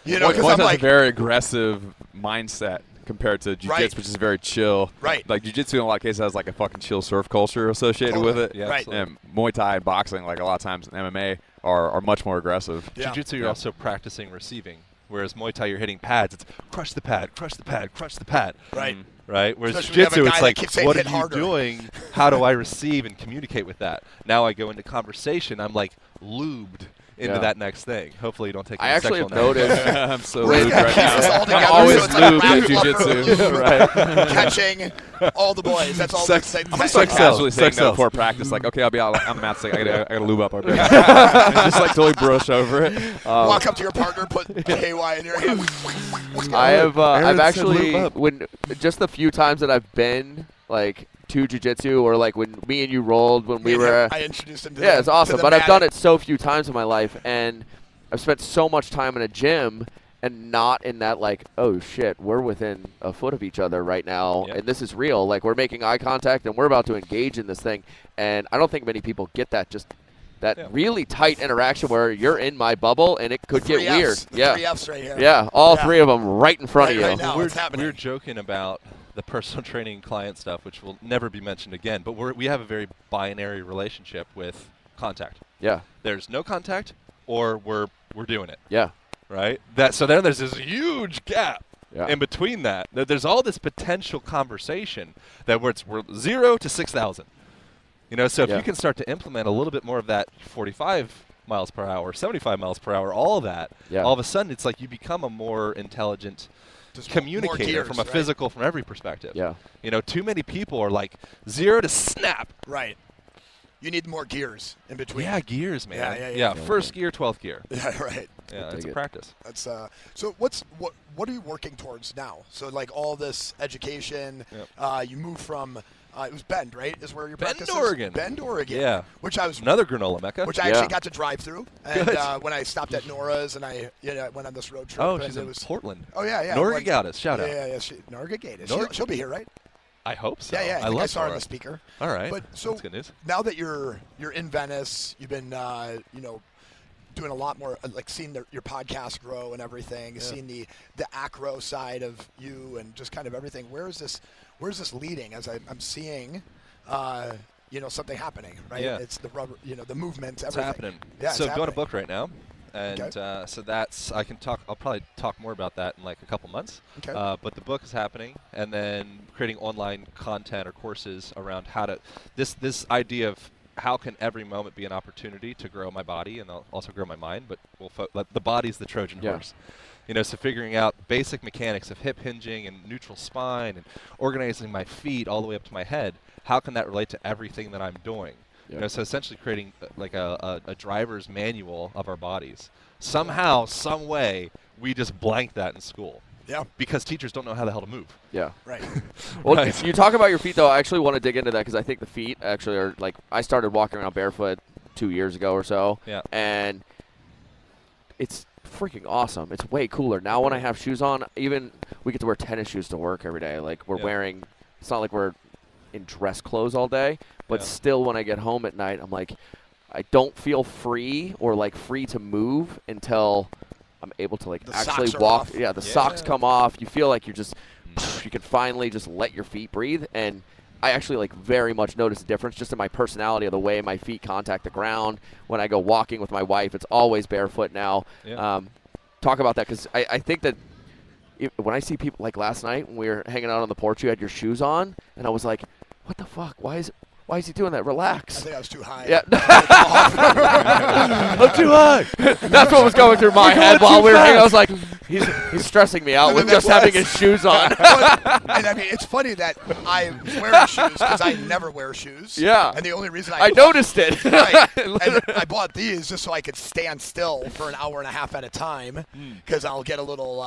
Muay Because Thai I'm has like, a very aggressive mindset compared to jiu-jitsu, Right. which is very chill. Right. Like jiu-jitsu in a lot of cases has like a fucking chill surf culture associated Totally. with it. Yeah. Right. absolutely. And Muay Thai and boxing, like a lot of times in MMA, are much more aggressive. Yeah. Jiu-jitsu, you're Yeah. also practicing receiving. Whereas Muay Thai, you're hitting pads. It's crush the pad, crush the pad, crush the pad. right. Mm. Right? Whereas Especially when you have a jiu-jitsu, guy it's that like, keeps saying what are hit you harder. doing? How do I receive and communicate with that? Now I go into conversation. I'm like lubed into Yeah. that next thing. Hopefully you don't take I any actually sexual have notice. noticed. I'm so We're lubed gonna right piece this now. all together, I'm always so it's like lubed round at jiu-jitsu. fluffer. Right. Catching all the boys. That's all. Sex- they say. I'm just like Sex sells. casually saying Sex that sells. before practice. Like, okay, I'll be out. I'm Matt. Saying I gotta lube up. Okay. Just like totally brush over it. Walk up to your partner, put KY in your hand. I've Aaron said actually lube up. when just the few times that I've been like to jiu-jitsu or like when me and you rolled when we were I introduced him to it's awesome, but I've done it so few times in my life, and I've spent so much time in a gym, and not in that like, oh shit, we're within a foot of each other right now, Yep. and this is real. Like we're making eye contact and we're about to engage in this thing. And I don't think many people get that. Just that Yeah. really tight interaction where you're in my bubble and it could get Three weird. Fs, the Yeah. 3 Fs right here. Yeah, all Yeah. three of them right in front of you. Right now. we're, it's happening. we're joking about the personal training client stuff, which will never be mentioned again. But we have a very binary relationship with contact. Yeah, There's no contact, or we're doing it, yeah, right? So then there's this huge gap yeah. in between that. There's all this potential conversation that we're 0 to 6,000. You know, so if Yeah. you can start to implement a little bit more of that 45 miles per hour, 75 miles per hour, all of that, Yeah. all of a sudden it's like you become a more intelligent Just more communicator gears, from a right? physical, from every perspective. Yeah. You know, too many people are like 0 to snap. Right. You need more gears in between. Yeah, gears, man. Yeah. First gear, 12th gear. Yeah, right. Yeah, dig it's a it. practice. That's so. What are you working towards now? So like all this education. Yep. You moved from it was Bend, right? Is where your Bend, practice is? Oregon. Bend, Oregon. Yeah. Which I was. Another granola mecca. Which I Yeah. actually got to drive through, and Good. when I stopped at Nora's, and I went on this road trip. Oh, and she's it in was. Portland. Oh yeah. Norga Like- Gaddis, shout out. Yeah. Norga Gaddis. Norga- She'll be here, right? I hope so. Yeah. I, I think love I saw her on Nora. the speaker. All right. But so that's good news. now that you're in Venice, you've been doing a lot more, like seeing your podcast grow and everything, seeing the acro side of you and just kind of everything. Where's this leading? As I'm seeing, something happening, right? Yeah. It's the rubber, the movement, It's everything. happening. Yeah, so it's going to happening. book right now. And Okay. so that's, I'll probably talk more about that in like a couple months. Okay. But the book is happening, and then creating online content or courses around how to, this idea of how can every moment be an opportunity to grow my body and also grow my mind, but the body's the Trojan Yeah. horse. You know, so figuring out basic mechanics of hip hinging and neutral spine and organizing my feet all the way up to my head, how can that relate to everything that I'm doing? Yeah. You know, so essentially creating like a driver's manual of our bodies. Somehow, some way, we just blank that in school Yeah. because teachers don't know how the hell to move. Yeah. Right. Well, Right. you talk about your feet, though. I actually want to dig into that because I think the feet actually are like I started walking around barefoot 2 years ago or so, Yeah. and it's freaking awesome. It's way cooler now when I have shoes on. Even we get to wear tennis shoes to work every day. Like we're Yeah. wearing. It's not like we're in dress clothes all day, but Yeah. still, when I get home at night, I'm like, I don't feel free or like free to move until I'm able to like The actually socks are walk. off. Yeah, the Yeah. socks come off. You feel like you're just you can finally just let your feet breathe. And I actually like very much notice a difference just in my personality of the way my feet contact the ground. When I go walking with my wife, it's always barefoot now. Yeah. Talk about that because I think that when I see people like last night when we were hanging out on the porch, you had your shoes on, and I was like, what the fuck? Why is he doing that? I Relax. think I was too high. Yeah. I'm too high. That's what was going through my head while we were hanging. I was like, he's stressing me out And with then just that having was- his shoes on. And I mean, it's funny that I was wearing shoes because I never wear shoes. Yeah. And the only reason I noticed it. Right. And I bought these just so I could stand still for an hour and a half at a time because I'll get a little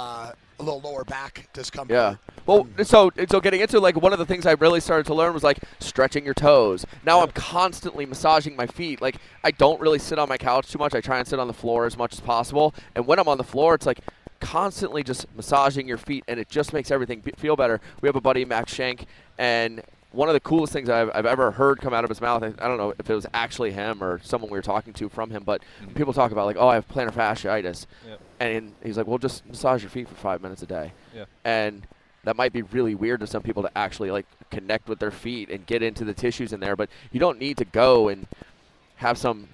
lower back discomfort. Yeah. Well, so getting into like one of the things I really started to learn was like stretching your toes. Now I'm constantly massaging my feet. Like I don't really sit on my couch too much. I try and sit on the floor as much as possible. And when I'm on the floor, it's like constantly just massaging your feet, and it just makes everything feel better. We have a buddy, Max Schenk, and one of the coolest things I've ever heard come out of his mouth, I don't know if it was actually him or someone we were talking to from him, but people talk about like, oh, I have plantar fasciitis. Yep. And he's like, well, just massage your feet for 5 minutes a day. Yeah. And that might be really weird to some people to actually like connect with their feet and get into the tissues in there, but you don't need to go and have some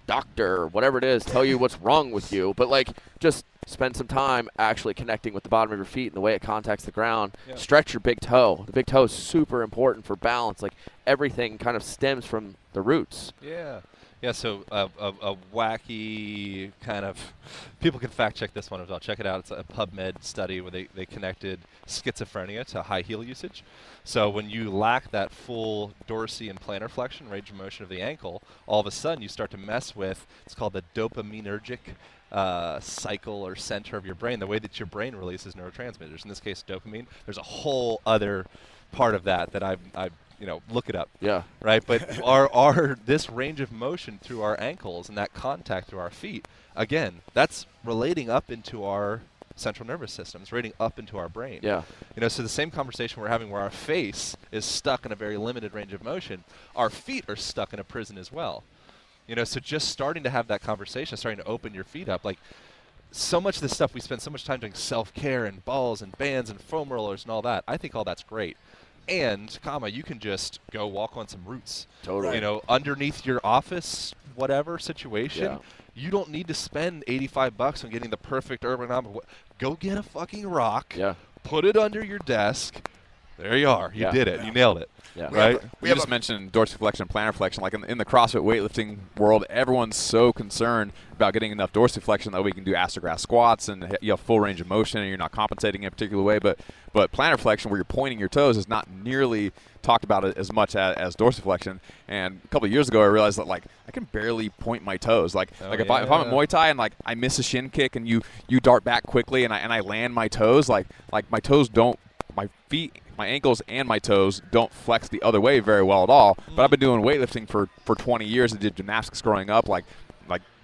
doctor or whatever it is tell you what's wrong with you, but like just spend some time actually connecting with the bottom of your feet and the way it contacts the ground. Yeah. Stretch your big toe. The big toe is super important for balance. Like everything kind of stems from the roots. Yeah. Yeah, so a wacky kind of, people can fact check this one as well. Check it out. It's a PubMed study where they connected schizophrenia to high heel usage. So when you lack that full dorsal and plantar flexion, range of motion of the ankle, all of a sudden you start to mess with, it's called the dopaminergic cycle or center of your brain, the way that your brain releases neurotransmitters, in this case dopamine. There's a whole other part of that I've look it up. Yeah. Right, but our this range of motion through our ankles and that contact through our feet, again, that's relating up into our central nervous system. It's radiating up into our brain. Yeah. You know, so the same conversation we're having where our face is stuck in a very limited range of motion, our feet are stuck in a prison as well. You know, so just starting to have that conversation, starting to open your feet up, like so much of this stuff, we spend so much time doing self-care and balls and bands and foam rollers and all that. I think all that's great. And, you can just go walk on some roots. Totally. You know, underneath your office, whatever situation, Yeah. you don't need to spend $85 on getting the perfect ergonomic. Go get a fucking rock. Yeah. Put it under your desk. There you are. You Yeah. did it. Yeah. You nailed it. Yeah. Right? You just mentioned dorsiflexion, plantar flexion. Like in the CrossFit weightlifting world, everyone's so concerned about getting enough dorsiflexion that we can do astrograph squats and you have full range of motion and you're not compensating in a particular way. But plantar flexion, where you're pointing your toes, is not nearly talked about as much as dorsiflexion. And a couple of years ago, I realized that like I can barely point my toes. If I'm at Muay Thai and like I miss a shin kick and you dart back quickly and I land my toes, like my toes don't. My feet, my ankles, and my toes don't flex the other way very well at all. But I've been doing weightlifting for 20 years. I did gymnastics growing up. Like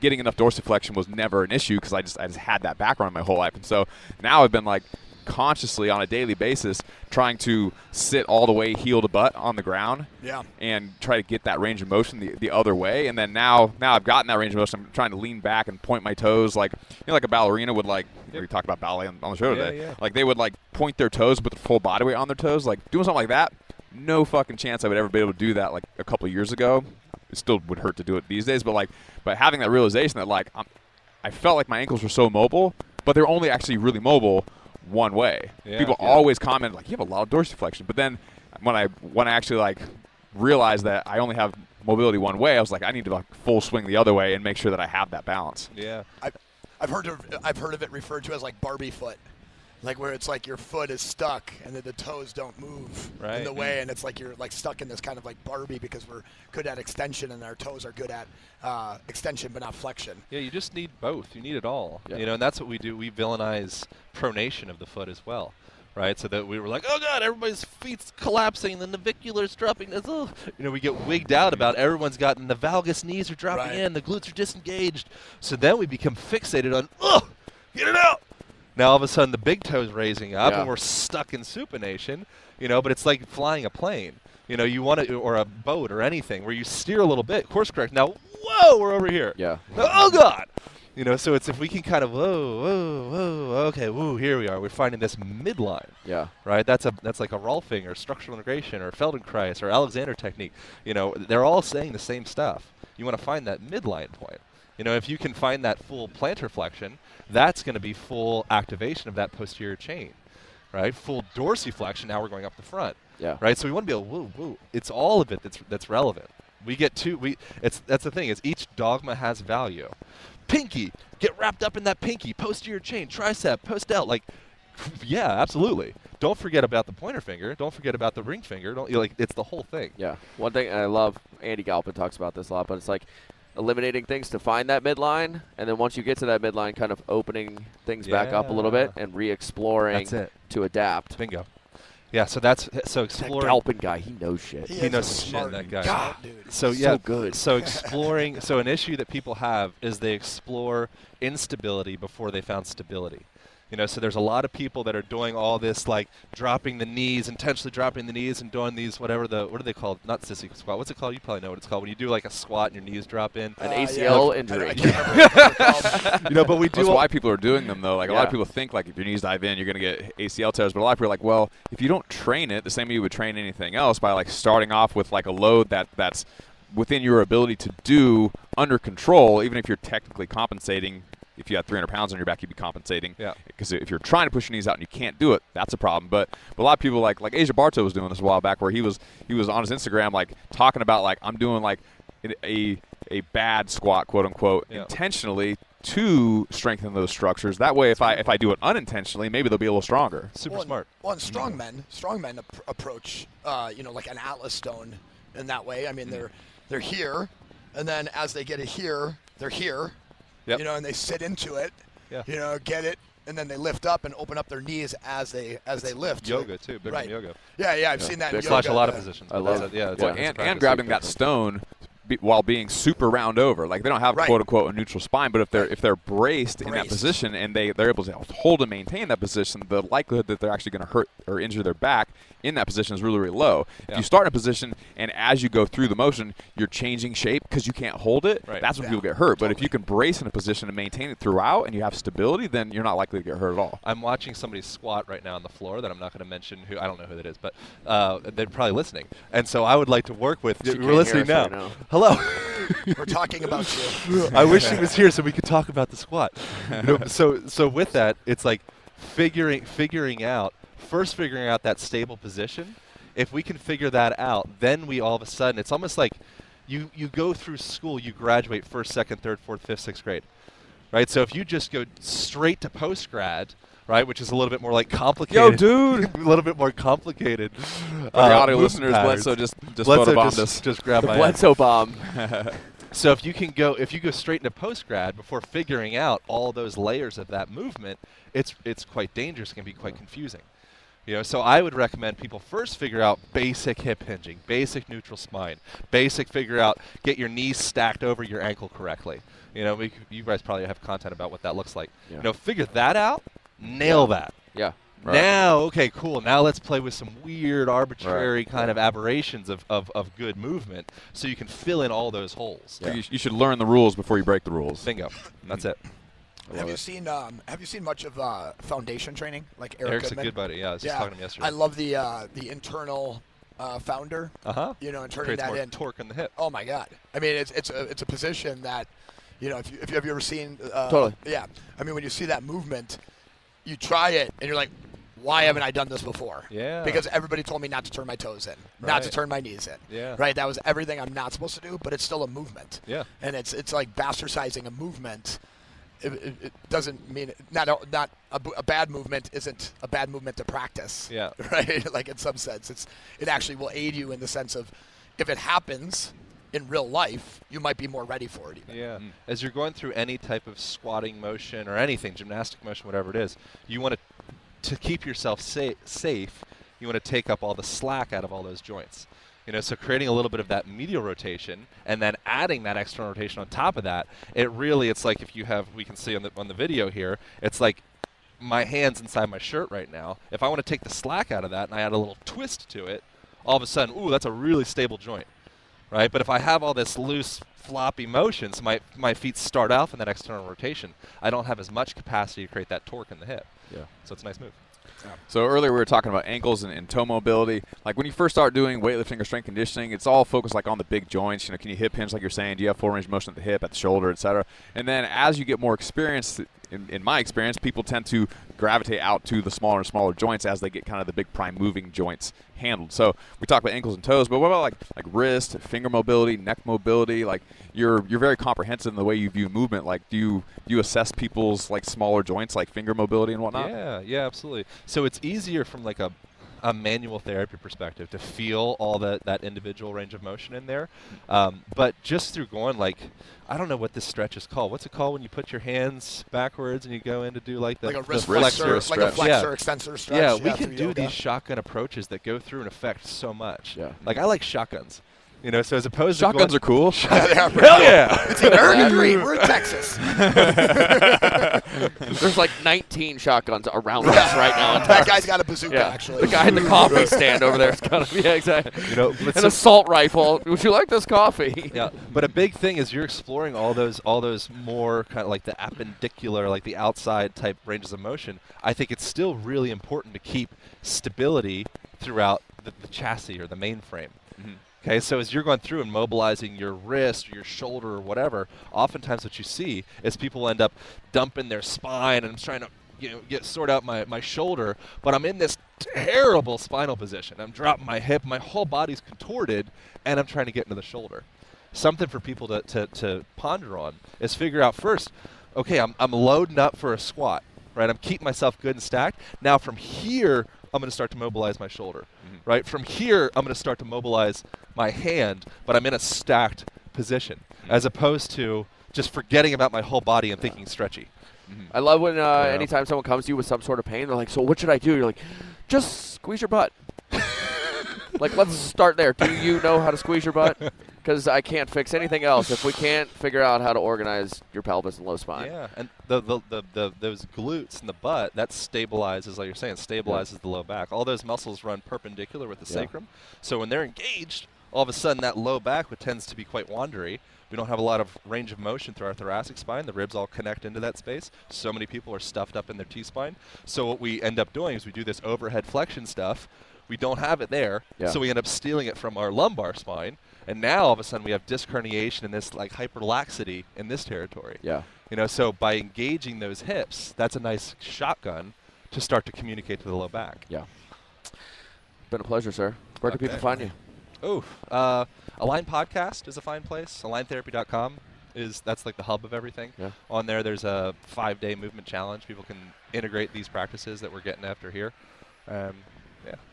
getting enough dorsiflexion was never an issue because I just had that background my whole life. And so now I've been like consciously on a daily basis trying to sit all the way heel to butt on the ground and try to get that range of motion the other way. And then now I've gotten that range of motion. I'm trying to lean back and point my toes like a ballerina would like. We talked about ballet on the show today. Yeah. Like they would like point their toes, put their full body weight on their toes. Like doing something like that, no fucking chance I would ever be able to do that like a couple of years ago. It still would hurt to do it these days, but having that realization that like I felt like my ankles were so mobile, but they're only actually really mobile one way. People always comment like you have a lot of dorsiflexion, but then when I actually like realized that I only have mobility one way, I was like I need to like full swing the other way and make sure that I have that balance. Yeah. I've heard of it referred to as like Barbie foot, like where it's like your foot is stuck and then the toes don't move in the way, and it's like you're like stuck in this kind of like Barbie because we're good at extension and our toes are good at extension but not flexion. Yeah, you just need both. You need it all. Yeah. You know, and that's what we do. We villainize pronation of the foot as well. Right, so that we were like, oh God, everybody's feet's collapsing, the navicular's dropping. You know, we get wigged out about everyone's gotten the valgus knees are dropping in, the glutes are disengaged. So then we become fixated on, get it out. Now all of a sudden the big toe's raising up and we're stuck in supination. You know, but it's like flying a plane. You know, you want to, or a boat or anything where you steer a little bit, course correct. Now, whoa, we're over here. Yeah. Oh God. You know, so it's if we can kind of okay, here we are. We're finding this midline. Yeah. Right. That's like a Rolfing or structural integration or Feldenkrais or Alexander technique. You know, they're all saying the same stuff. You want to find that midline point. You know, if you can find that full plantar flexion, that's going to be full activation of that posterior chain. Right. Full dorsiflexion. Now we're going up the front. Yeah. Right. So we want to be able, it's all of it that's relevant. We get that's the thing is each dogma has value. Pinky, get wrapped up in that pinky, posterior chain, tricep, post out. Like, yeah, absolutely. Don't forget about the pointer finger. Don't forget about the ring finger. It's the whole thing. Yeah. One thing I love, Andy Galpin talks about this a lot, but it's like eliminating things to find that midline, and then once you get to that midline, kind of opening things back up a little bit and re-exploring to adapt. Bingo. Yeah, so exploring. That Galpin guy, he knows shit. He knows shit, that guy. God, dude. So so good. So exploring. So an issue that people have is they explore instability before they found stability. You know, so there's a lot of people that are doing all this, like dropping the knees, intentionally dropping the knees and doing these, what are they called? Not sissy squat. What's it called? You probably know what it's called. When you do like a squat and your knees drop in. An ACL injury. I can't remember what they're called. You know, but we do. That's why people are doing them, though. Like, a lot of people think, like, if your knees dive in, you're going to get ACL tears. But a lot of people are like, well, if you don't train it the same way you would train anything else by, like, starting off with, like, a load that's within your ability to do under control, even if you're technically compensating. If you had 300 pounds on your back, you'd be compensating. Yeah. Because if you're trying to push your knees out and you can't do it, that's a problem. But a lot of people like Asia Barto was doing this a while back, where he was on his Instagram like talking about like I'm doing like a bad squat, quote unquote, intentionally to strengthen those structures. That way, if I do it unintentionally, maybe they'll be a little stronger. Super smart. Well, and strongmen approach like an Atlas stone in that way. I mean, they're here, and then as they get it here, they're here. Yep. You know, and they sit into it, you know, get it, and then they lift up and open up their knees as they lift. Yoga too, Bikram yoga. Yeah, I've seen that in yoga. Slash a lot of positions. I love it. Yeah, and grabbing that stone while being super round over. Like they don't have Right. quote unquote a neutral spine, but if they're braced in that Braced. position and they're able to hold and maintain that position, the likelihood that they're actually going to hurt or injure their back in that position is really, really low. If you start in a position and as you go through the motion, you're changing shape because you can't hold it, Right. that's when Yeah. people get hurt. But if Totally. you can brace in a position and maintain it throughout and you have stability, then you're not likely to get hurt at all. I'm watching somebody squat right now on the floor that I'm not going to mention who. I don't know who that is, but they're probably listening. And so I would like to work with. She We're can't listening hear now. us right now. Hello. We're talking about you. I wish he was here so we could talk about the squat. So with that, it's like figuring out that stable position. If we can figure that out, then we all of a sudden, it's almost like you go through school, you graduate first, second, third, fourth, fifth, sixth grade, right? So if you just go straight to post-grad, right, which is a little bit more like complicated. dude. A little bit more complicated. For the audio movement listeners, patterns. Bledsoe just Bledsoe photobombed us. just grab The my Bledsoe bomb. So if you go straight into post-grad before figuring out all those layers of that movement, it's quite dangerous. It can be quite confusing. So I would recommend people first figure out basic hip hinging, basic neutral spine, get your knees stacked over your ankle correctly. You guys probably have content about what that looks like. Yeah. Figure that out, nail that. Yeah. Right. Now, okay, cool. Now let's play with some weird, arbitrary kind of aberrations of good movement, so you can fill in all those holes. So you should learn the rules before you break the rules. Bingo. That's it. Have you seen much of foundation training, like Eric Eric's Goodman? a good buddy. Yeah, I was just talking to him yesterday. I love the internal founder. Uh-huh. And turning Creates that more in. torque in the hip. Oh my God! I mean, it's a position that, if you have you ever seen? Totally. Yeah. I mean, when you see that movement, you try it and you're like, why haven't I done this before? Yeah. Because everybody told me not to turn my toes in, not to Right. turn my knees in. Yeah. Right. That was everything I'm not supposed to do, but it's still a movement. Yeah. And it's like bastardizing a movement. It doesn't mean not a bad movement isn't a bad movement to practice. Yeah. Right. Like in some sense, it actually will aid you in the sense of if it happens in real life, you might be more ready for it. Even. Yeah. As you're going through any type of squatting motion or anything, gymnastic motion, whatever it is, you want to keep yourself safe. You want to take up all the slack out of all those joints. So creating a little bit of that medial rotation and then adding that external rotation on top of that, it's like if you have, we can see on the video here, it's like my hand's inside my shirt right now. If I want to take the slack out of that and I add a little twist to it, all of a sudden, ooh, that's a really stable joint, right? But if I have all this loose, floppy motion, so my feet start off in that external rotation, I don't have as much capacity to create that torque in the hip. Yeah. So it's a nice move. So earlier we were talking about ankles and toe mobility. Like when you first start doing weightlifting or strength conditioning, it's all focused like on the big joints. Can you hip hinge like you're saying? Do you have full range of motion at the hip, at the shoulder, etc.? And then as you get more experience, in my experience, people tend to gravitate out to the smaller and smaller joints as they get kind of the big prime moving joints handled. So we talk about ankles and toes, but what about like wrist, finger mobility, neck mobility? Like you're very comprehensive in the way you view movement. Like do you assess people's like smaller joints like finger mobility and whatnot? Yeah, absolutely. So it's easier from like a manual therapy perspective to feel all that individual range of motion in there. But just through going I don't know what this stretch is called. What's it called when you put your hands backwards and you go in to do like Like a wrist flexor flexor, like a stretch. flexor extensor stretch. Yeah, we can through do yoga. these shotgun approaches that go through and affect so much. Yeah. Like I like shotguns. So as opposed Shotguns to are cool. Yeah, hell yeah. It's American dream. We're in Texas. There's like 19 shotguns around us right now. In That Texas. guy's got a bazooka, Yeah. actually. The guy at the coffee stand over there is kind of exactly. But An assault rifle. Would you like this coffee? Yeah, but a big thing is you're exploring all those more kind of like the appendicular, like the outside type ranges of motion. I think it's still really important to keep stability throughout the chassis or the mainframe. Mhm. Okay, so as you're going through and mobilizing your wrist or your shoulder or whatever, oftentimes what you see is people end up dumping their spine, and I'm trying to sort out my shoulder, but I'm in this terrible spinal position. I'm dropping my hip, my whole body's contorted, and I'm trying to get into the shoulder. Something for people to ponder on is figure out first, okay, I'm loading up for a squat, right? I'm keeping myself good and stacked. Now from here, I'm going to start to mobilize my shoulder, right? From here, I'm going to start to mobilize my hand, but I'm in a stacked position, as opposed to just forgetting about my whole body and thinking stretchy. I love when anytime someone comes to you with some sort of pain, they're like, so what should I do? You're like, just squeeze your butt. Like, let's start there. Do you know how to squeeze your butt? because I can't fix anything else if we can't figure out how to organize your pelvis and low spine. Yeah, and those glutes in the butt, that stabilizes, like you're saying, stabilizes the low back. All those muscles run perpendicular with the sacrum. So when they're engaged, all of a sudden that low back, which tends to be quite wandery, we don't have a lot of range of motion through our thoracic spine. The ribs all connect into that space. So many people are stuffed up in their T-spine. So what we end up doing is we do this overhead flexion stuff. We don't have it there, so we end up stealing it from our lumbar spine. And now all of a sudden we have disc herniation and this like hyperlaxity in this territory. Yeah. You know, so by engaging those hips, that's a nice shotgun to start to communicate to the low back. Yeah. Been a pleasure, sir. Where can people find you? Oh, Align Podcast is a fine place. AlignTherapy.com that's like the hub of everything. Yeah. On there, there's a 5-day movement challenge. People can integrate these practices that we're getting after here.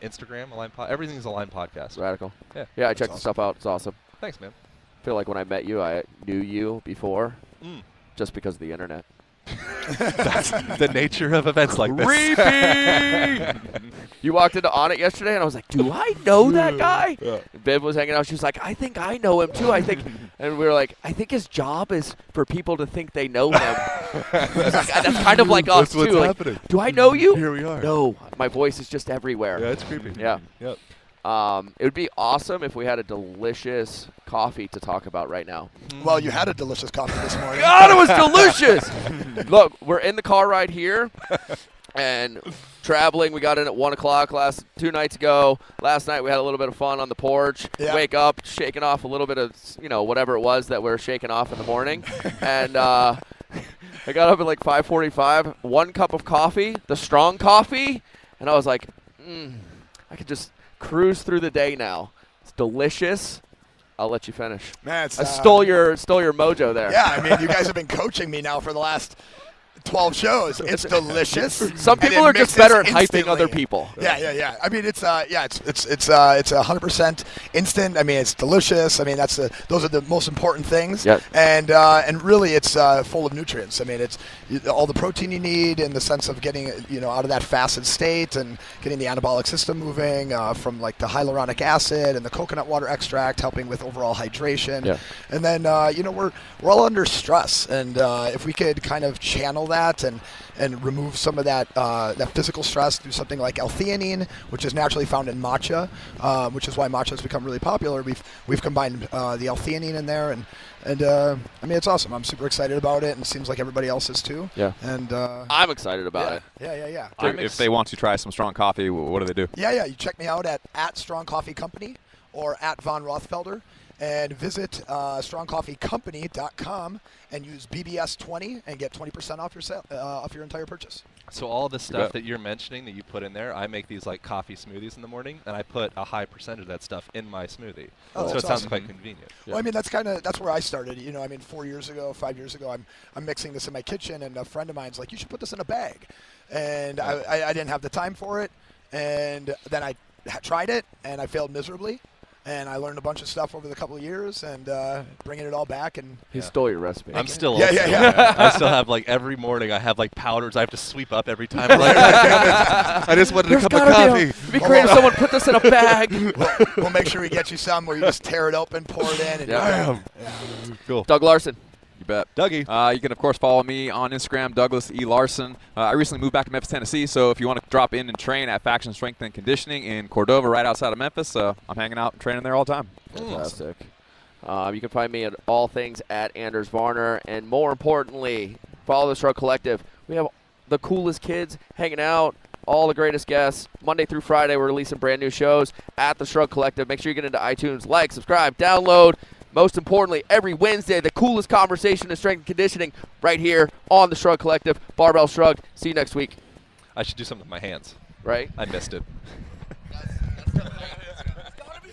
Instagram, Align everything's Align Podcast. Radical. Yeah. Yeah, I checked the stuff out. It's awesome. Thanks, man. I feel like when I met you, I knew you before just because of the internet. That's the nature of events like this. Repeat! You walked into On It yesterday, and I was like, do I know that guy? Yeah. Viv was hanging out. She was like, I think I know him, too. And we were like, I think his job is for people to think they know him. That's kind of like us, That's what's too. happening. Like, do I know you? Here we are. No. My voice is just everywhere. Yeah, it's creepy. Yeah. Yep. It would be awesome if we had a delicious coffee to talk about right now. Well, you had a delicious coffee this morning. God, it was delicious. Look, we're in the car right here and traveling. We got in at 1 o'clock 2 nights ago. Last night we had a little bit of fun on the porch. Yeah. Wake up, shaking off a little bit of, whatever it was that we're shaking off in the morning. And I got up at like 5:45, 1 cup of coffee, the strong coffee, and I was like, I could just cruise through the day now. It's delicious. I'll let you finish. Man, I stole your mojo there. Yeah, I mean, you guys have been coaching me now for the last 12 shows. It's delicious. Some people are just better at hyping other people. Yeah. I mean, it's 100% instant. I mean, it's delicious. I mean, those are the most important things. Yep. And really, it's full of nutrients. I mean, it's all the protein you need in the sense of getting out of that fasted state and getting the anabolic system moving from like the hyaluronic acid and the coconut water extract, helping with overall hydration. Yeah. And then we're all under stress, and if we could kind of channel that and remove some of that physical stress through something like L-theanine, which is naturally found in matcha, which is why matcha has become really popular. We've combined the L-theanine in there, and I mean, it's awesome. I'm super excited about it, and it seems like everybody else is too. Yeah. And I'm excited about it. Yeah. If they want to try some strong coffee, what do they do? Yeah. You check me out at Strong Coffee Company or at Von Rothfelder. And visit strongcoffeecompany.com and use BBS20 and get 20% off your entire purchase. So all the stuff that you're mentioning that you put in there, I make these like coffee smoothies in the morning, and I put a high percentage of that stuff in my smoothie. Oh, so that's it sounds awesome. quite convenient. Well, I mean, that's where I started. I mean, 5 years ago, I'm mixing this in my kitchen, and a friend of mine's like, you should put this in a bag. And I didn't have the time for it, and then I tried it, and I failed miserably. And I learned a bunch of stuff over the couple of years, and bringing it all back. And He stole your recipe. I'm still Yeah. I still have like every morning I have like powders I have to sweep up every time. I'm like, damn it, I just wanted a cup of coffee. It'd be great if someone put this in a bag. we'll make sure we get you some where you just tear it open, pour it in, and Yeah. Cool. Doug Larson. You bet. Dougie. You can, of course, follow me on Instagram, Douglas E. Larson. I recently moved back to Memphis, Tennessee, so if you want to drop in and train at Faction Strength and Conditioning in Cordova, right outside of Memphis, I'm hanging out and training there all the time. Fantastic. You can find me at all things at Anders Varner, and more importantly, follow the Shrug Collective. We have the coolest kids hanging out, all the greatest guests. Monday through Friday, we're releasing brand new shows at the Shrug Collective. Make sure you get into iTunes, like, subscribe, download. Most importantly, every Wednesday, the coolest conversation in strength and conditioning right here on the Shrug Collective. Barbell Shrugged. See you next week. I should do something with my hands. Right? I missed it.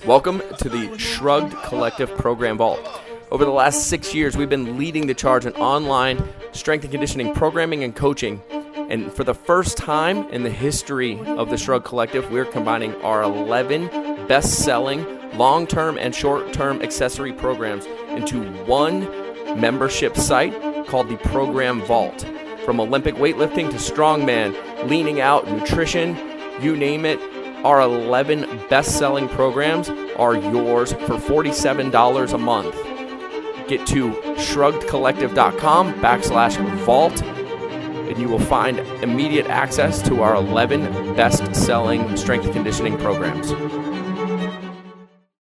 Welcome to the Shrugged Collective Program Vault. Over the last 6 years, we've been leading the charge in online strength and conditioning programming and coaching. And for the first time in the history of the Shrug Collective, we're combining our 11 best-selling long-term and short-term accessory programs into one membership site called the Program Vault. From Olympic weightlifting to strongman, leaning out, nutrition, you name it, our 11 best-selling programs are yours for $47 a month. Get to shruggedcollective.com/vault, and you will find immediate access to our 11 best-selling strength and conditioning programs.